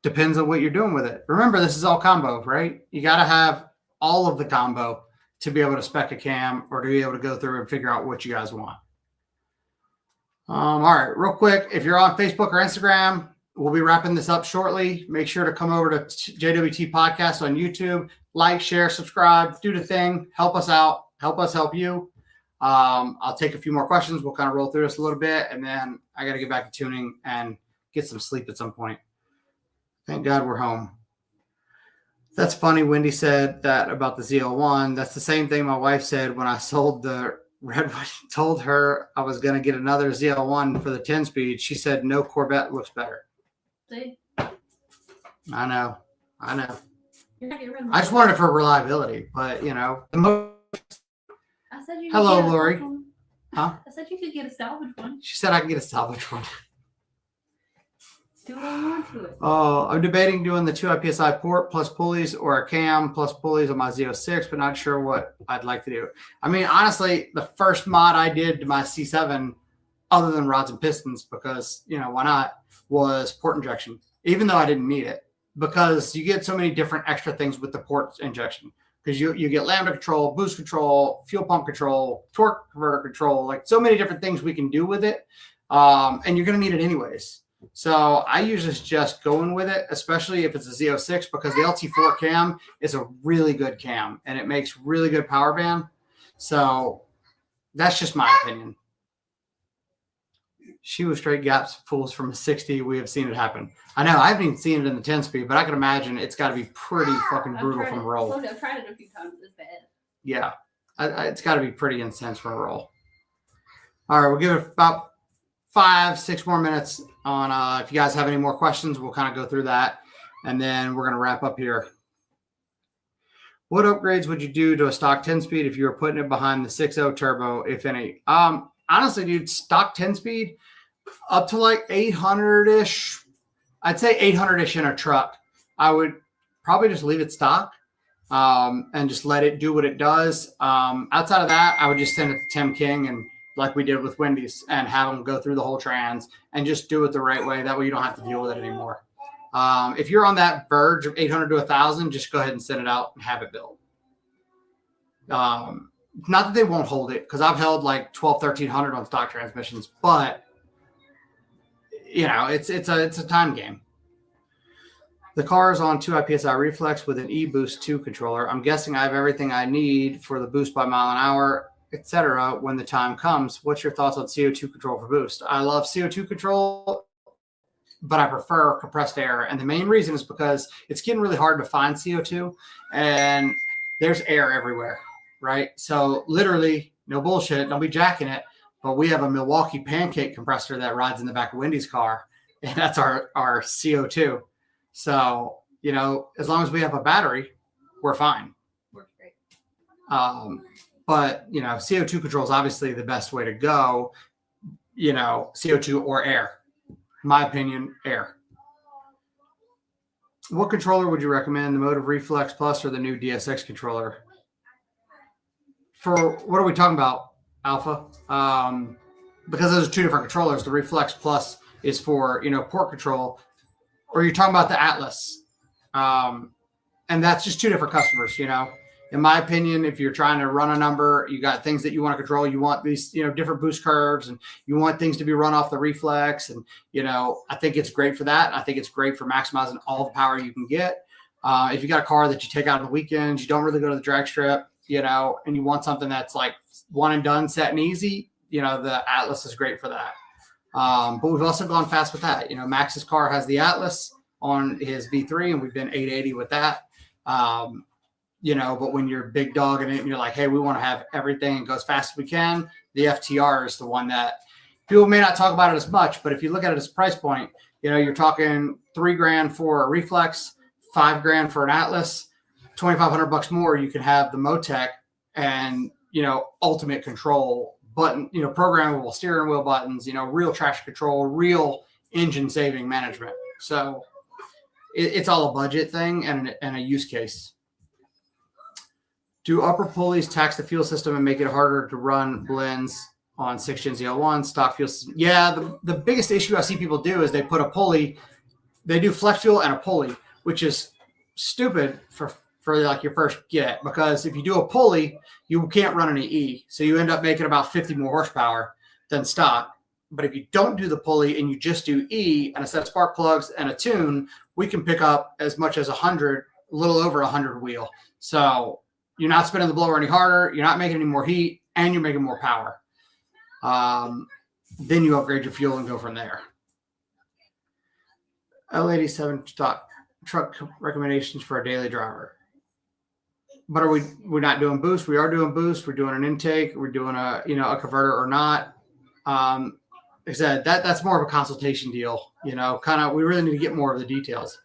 Depends on what you're doing with it. Remember, this is all combo, right? You got to have all of the combo to be able to spec a cam or to be able to go through and figure out what you guys want. All right, real quick, if you're on Facebook or Instagram, we'll be wrapping this up shortly. Make sure to come over to JWT Podcast on YouTube. Like, share, subscribe, do the thing. Help us out. Help us help you. I'll take a few more questions. We'll kind of roll through this a little bit, and then I got to get back to tuning and get some sleep at some point. Thank God we're home. That's funny. Wendy said that about the ZL1. That's the same thing my wife said when I sold the red one. Told her I was going to get another ZL1 for the 10-speed. She said, no, Corvette looks better. See? I know. You're not getting rid of I just wanted it for reliability, but, I said you Hello, could get Lori. Huh? I said you could get a salvage one. She said I can get a salvage one. Do what I want to it. Oh, I'm debating doing the 2 IPSI port plus pulleys or a cam plus pulleys on my Z06, but not sure what I'd like to do. I mean, honestly, the first mod I did to my C7, other than rods and pistons, because, why not, was port injection, even though I didn't need it, because you get so many different extra things with the port injection. Because you get lambda control, boost control, fuel pump control, torque converter control, like so many different things we can do with it. And you're going to need it anyways. So I usually just going with it, especially if it's a Z06, because the LT4 cam is a really good cam and it makes really good power band. So that's just my opinion. She was straight gaps fools from a 60. We have seen it happen. I know. I haven't even seen it in the 10 speed, but I can imagine it's got to be pretty fucking brutal from a roll. I've tried it a few times. It's bad. Yeah. It's got to be pretty intense from a roll. All right. We'll give it about 5-6 more minutes on if you guys have any more questions, we'll kind of go through that. And then we're going to wrap up here. What upgrades would you do to a stock 10 speed if you were putting it behind the 6.0 turbo, if any? Honestly, dude, stock 10 speed up to like 800-ish. I'd say 800-ish in a truck. I would probably just leave it stock and just let it do what it does. Outside of that, I would just send it to Tim King and like we did with Wendy's and have them go through the whole trans and just do it the right way. That way you don't have to deal with it anymore. If you're on that verge of 800 to 1,000, just go ahead and send it out and have it built. Not that they won't hold it, because I've held like 1,200-1,300 on stock transmissions, but you know, it's a time game. The car is on 2 IPSI reflex with an eBoost 2 controller. I'm guessing I have everything I need for the boost by mile an hour, etc. when the time comes. What's your thoughts on CO2 control for boost? I love CO2 control, but I prefer compressed air. And the main reason is because it's getting really hard to find CO2 and there's air everywhere, right? So literally, no bullshit, don't be jacking it, but we have a Milwaukee pancake compressor that rides in the back of Wendy's car, and that's our CO2. So, you know, as long as we have a battery, we're fine. Works great. But, you know, CO2 control is obviously the best way to go, you know, CO2 or air. In my opinion, air. What controller would you recommend, the Motive Reflex Plus or the new DSX controller? For what are we talking about, Alpha? Because those are two different controllers. The Reflex Plus is for, you know, port control, or you're talking about the Atlas. And that's just two different customers, you know. In my opinion, if you're trying to run a number, you got things that you want to control. You want these, you know, different boost curves, and you want things to be run off the reflex. And, you know, I think it's great for that. I think it's great for maximizing all the power you can get. If you got a car that you take out on the weekends, you don't really go to the drag strip, you know, and you want something that's like one and done, set and easy, you know, the Atlas is great for that. But we've also gone fast with that. You know, Max's car has the Atlas on his V3, and we've been 880 with that. You know, but when you're big dog in it and you're like, hey, we want to have everything and go as fast as we can, the FTR is the one that people may not talk about it as much, but if you look at it as a price point, you know, you're talking $3,000 for a reflex, $5,000 for an Atlas, $2,500 more. You can have the Motec and, you know, ultimate control button, you know, programmable steering wheel buttons, you know, real traction control, real engine saving management. So it's all a budget thing and a use case. Do upper pulleys tax the fuel system and make it harder to run blends on 6-Gen Z01 stock fuel system? Yeah, the biggest issue I see people do is they put a pulley, they do flex fuel and a pulley, which is stupid for like your first get, because if you do a pulley, you can't run any E. So you end up making about 50 more horsepower than stock. But if you don't do the pulley and you just do E and a set of spark plugs and a tune, we can pick up as much as 100, a little over 100 wheel. So you're not spinning the blower any harder. You're not making any more heat, and you're making more power. Then you upgrade your fuel and go from there. L87 stock truck recommendations for a daily driver. But we're not doing boost. We are doing boost. We're doing an intake. We're doing a converter or not. Like I said, that's more of a consultation deal. You know, kind of we really need to get more of the details.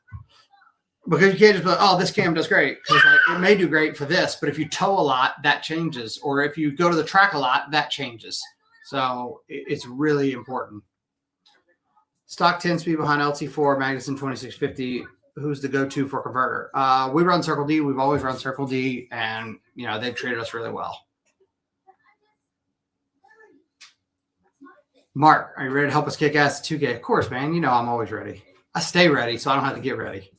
Because you can't just be like, oh, this cam does great. Because like, it may do great for this, but if you tow a lot, that changes. Or if you go to the track a lot, that changes. So it's really important. Stock 10 speed behind LT4, Magnuson 2650. Who's the go-to for converter? We run Circle D. We've always run Circle D, and you know they've treated us really well. Mark, are you ready to help us kick ass at 2K? Of course, man. You know I'm always ready. I stay ready, so I don't have to get ready.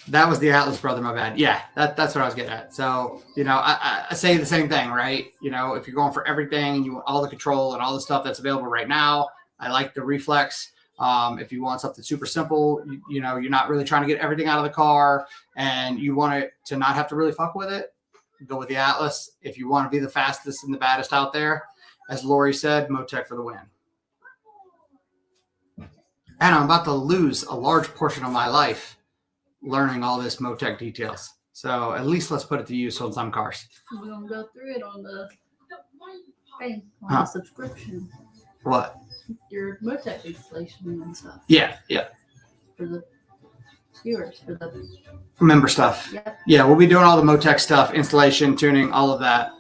That was the Atlas brother, my bad. Yeah, that's what I was getting at. So, you know, I say the same thing, right? You know, if you're going for everything and you want all the control and all the stuff that's available right now, I like the Reflex. If you want something super simple, you know, you're not really trying to get everything out of the car and you want it to not have to really fuck with it, go with the Atlas. If you want to be the fastest and the baddest out there, as Lori said, Motec for the win. And I'm about to lose a large portion of my life learning all this Motec details. So at least let's put it to use on some cars. We're going to go through it on the thing, on Huh. the subscription. What? Your Motec installation and stuff. Yeah. For the viewers, for the Member stuff. Yeah, we'll be doing all the Motec stuff, installation, tuning, all of that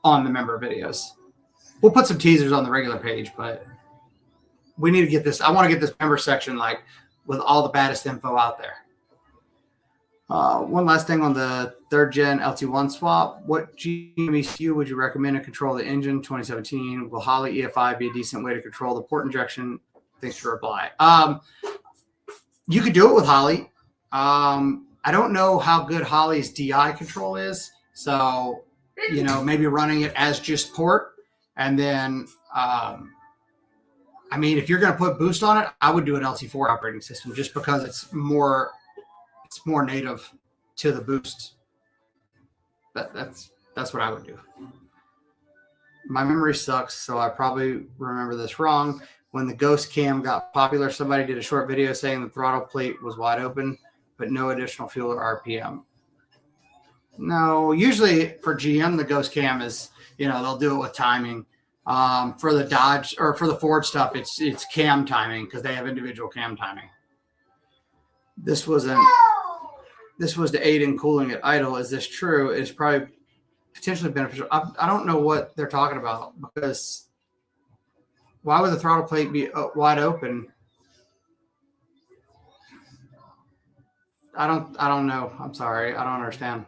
on the member videos. We'll put some teasers on the regular page, but we need to get this. I want to get this member section like with all the baddest info out there. One last thing on the 3rd gen LT1 swap. What GM ECU would you recommend to control the engine 2017? Will Holley EFI be a decent way to control the port injection? Thanks for reply. You could do it with Holley. I don't know how good Holley's DI control is. So, maybe running it as just port. And then, if you're going to put boost on it, I would do an LT4 operating system just because it's more native to the boost. That's what I would do. My memory sucks, so I probably remember this wrong. When the ghost cam got popular, somebody did a short video saying the throttle plate was wide open, but no additional fuel or RPM. No, usually for GM, the ghost cam is, they'll do it with timing. For the Dodge or for the Ford stuff, it's cam timing because they have individual cam timing. This was to aid in cooling at idle. Is this true? It's probably potentially beneficial. I don't know what they're talking about because why would the throttle plate be wide open? I don't know. I'm sorry. I don't understand.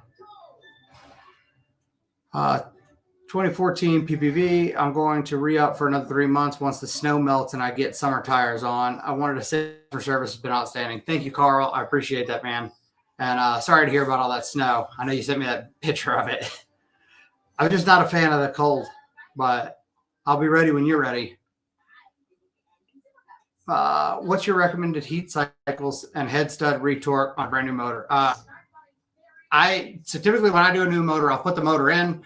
2014 PPV. I'm going to re-up for another 3 months once the snow melts and I get summer tires on. I wanted to say for service has been outstanding. Thank you, Carl. I appreciate that, man. And sorry to hear about all that snow. I know you sent me that picture of it. I'm just not a fan of the cold, but I'll be ready when you're ready. What's your recommended heat cycles and head stud retorque on a brand new motor? So typically when I do a new motor, I'll put the motor in.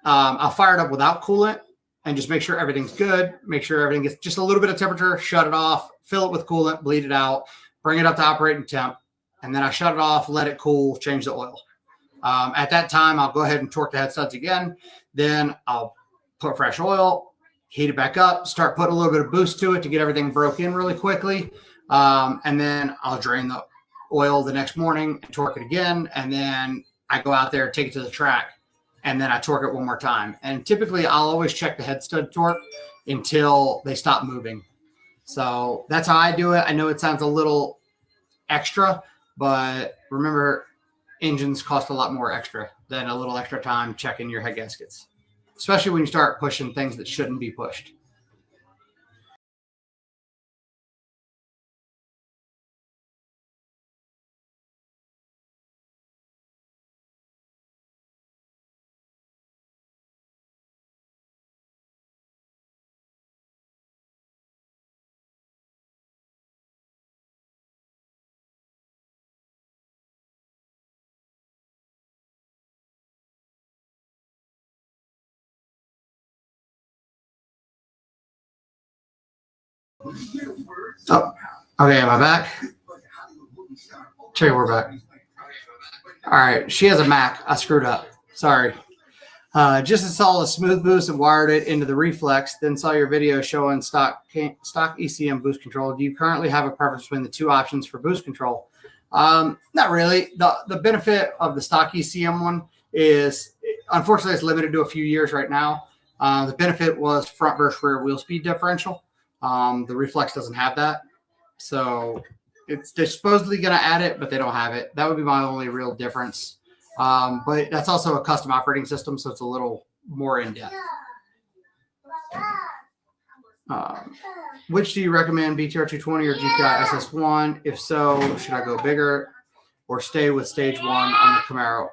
I'll fire it up without coolant and just make sure everything's good. Make sure everything gets just a little bit of temperature, shut it off, fill it with coolant, bleed it out, bring it up to operating temp. And then I shut it off, let it cool, change the oil. At that time, I'll go ahead and torque the head studs again. Then I'll put fresh oil, heat it back up, start putting a little bit of boost to it to get everything broke in really quickly. And then I'll drain the oil the next morning and torque it again. And then I go out there, take it to the track, and then I torque it one more time. And typically, I'll always check the head stud torque until they stop moving. So that's how I do it. I know it sounds a little extra, but remember, engines cost a lot more extra than a little extra time checking your head gaskets, especially when you start pushing things that shouldn't be pushed. Oh, okay. Am I back? Tell you we're back. All right. She has a Mac. I screwed up. Sorry. Just installed a smooth boost and wired it into the reflex. Then saw your video showing stock ECM boost control. Do you currently have a preference between the two options for boost control? Not really. The benefit of the stock ECM one is, unfortunately, it's limited to a few years right now. The benefit was front versus rear wheel speed differential. The reflex doesn't have that. So they're supposedly going to add it, but they don't have it. That would be my only real difference. But that's also a custom operating system, so it's a little more in depth. Which do you recommend, BTR 220 or GPI SS1? If so, should I go bigger or stay with stage one on the Camaro?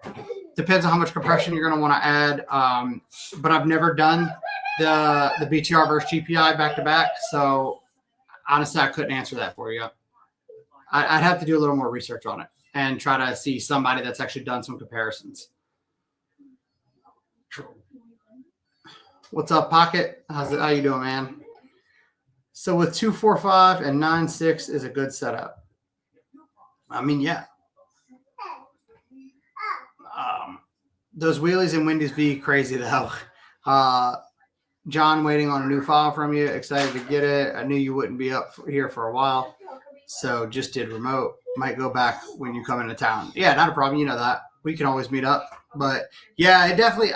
Depends on how much compression you're going to want to add. But I've never done the BTR versus GPI back to back, so honestly, I couldn't answer that for you. I'd have to do a little more research on it and try to see somebody that's actually done some comparisons. What's up, Pocket? How you doing, man? So with 245 and 96 is a good setup. I mean, yeah. Those wheelies in Wendy's V crazy though. John, waiting on a new file from you. Excited to get it. I knew you wouldn't be up here for a while, so just did remote. Might go back when you come into town. Yeah, not a problem. You know that. We can always meet up. But yeah, I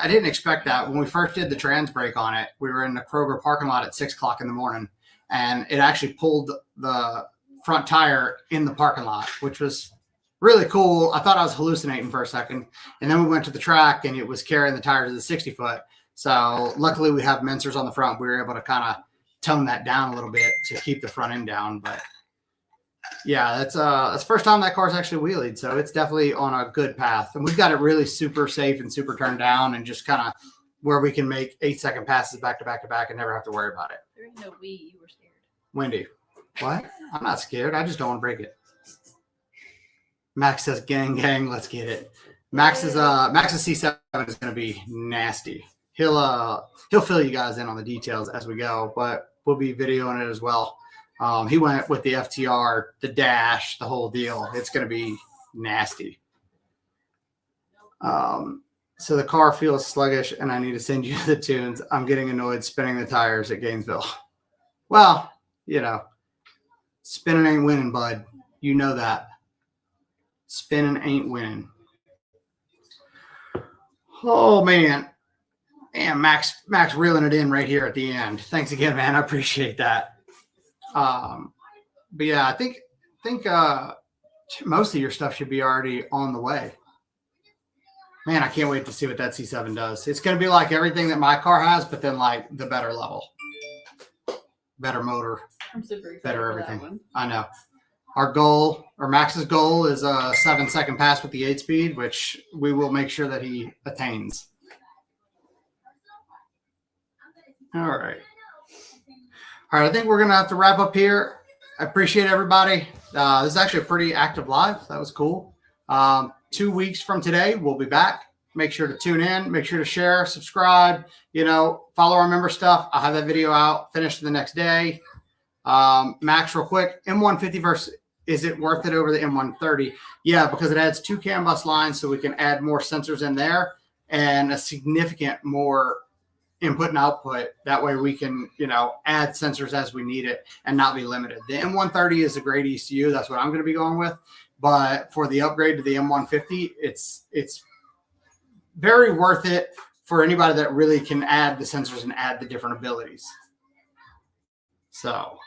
didn't expect that. When we first did the trans break on it, we were in the Kroger parking lot at 6 o'clock in the morning, and it actually pulled the front tire in the parking lot, which was really cool. I thought I was hallucinating for a second. And then we went to the track and it was carrying the tires of the 60 foot. So luckily we have Mensers on the front. We were able to kind of tone that down a little bit to keep the front end down. But yeah, that's the first time that car's actually wheelied. So it's definitely on a good path. And we've got it really super safe and super turned down and just kind of where we can make 8-second passes back to back to back and never have to worry about it. There ain't no we. You were scared. Wendy, what? I'm not scared. I just don't want to break it. Max says, "Gang, gang, let's get it." Max's C7 is going to be nasty. He'll fill you guys in on the details as we go, but we'll be videoing it as well. He went with the FTR, the dash, the whole deal. It's going to be nasty. So the car feels sluggish, and I need to send you the tunes. I'm getting annoyed spinning the tires at Gainesville. Well, you know, spinning ain't winning, bud. You know that. Spinning ain't winning. Oh, man. And Max reeling it in right here at the end. Thanks again, man. I appreciate that. But yeah, I think most of your stuff should be already on the way. Man, I can't wait to see what that C7 does. It's going to be like everything that my car has, but then like the better level. Better motor. I'm super excited better for everything. that one. I know. Our goal, or Max's goal, is a 7-second pass with the 8-speed, which we will make sure that he attains. All right. All right, I think we're going to have to wrap up here. I appreciate everybody. This is actually a pretty active live. That was cool. 2 weeks from today, we'll be back. Make sure to tune in. Make sure to share, subscribe, follow our member stuff. I'll have that video out, finished the next day. Max, real quick, M150 versus, is it worth it over the M130? Yeah, because it adds 2 CAN bus lines, so we can add more sensors in there and a significant more input and output. That way we can, add sensors as we need it and not be limited. The M130 is a great ECU. That's what I'm going to be going with. But for the upgrade to the M150, it's very worth it for anybody that really can add the sensors and add the different abilities. So,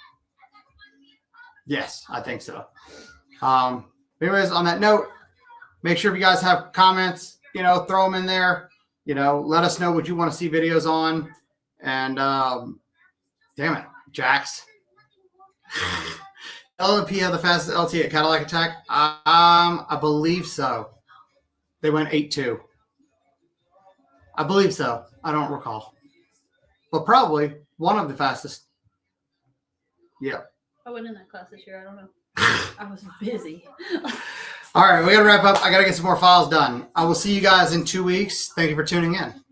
yes, I think so. Anyways, on that note, make sure if you guys have comments, throw them in there. Let us know what you want to see videos on. And damn it, Jax. LMP had the fastest LT at Cadillac Attack. I believe so. They went 8.2. I believe so. I don't recall. But probably one of the fastest. Yeah. I went in that class this year. I don't know. I was busy. All right, we got to wrap up. I got to get some more files done. I will see you guys in 2 weeks. Thank you for tuning in.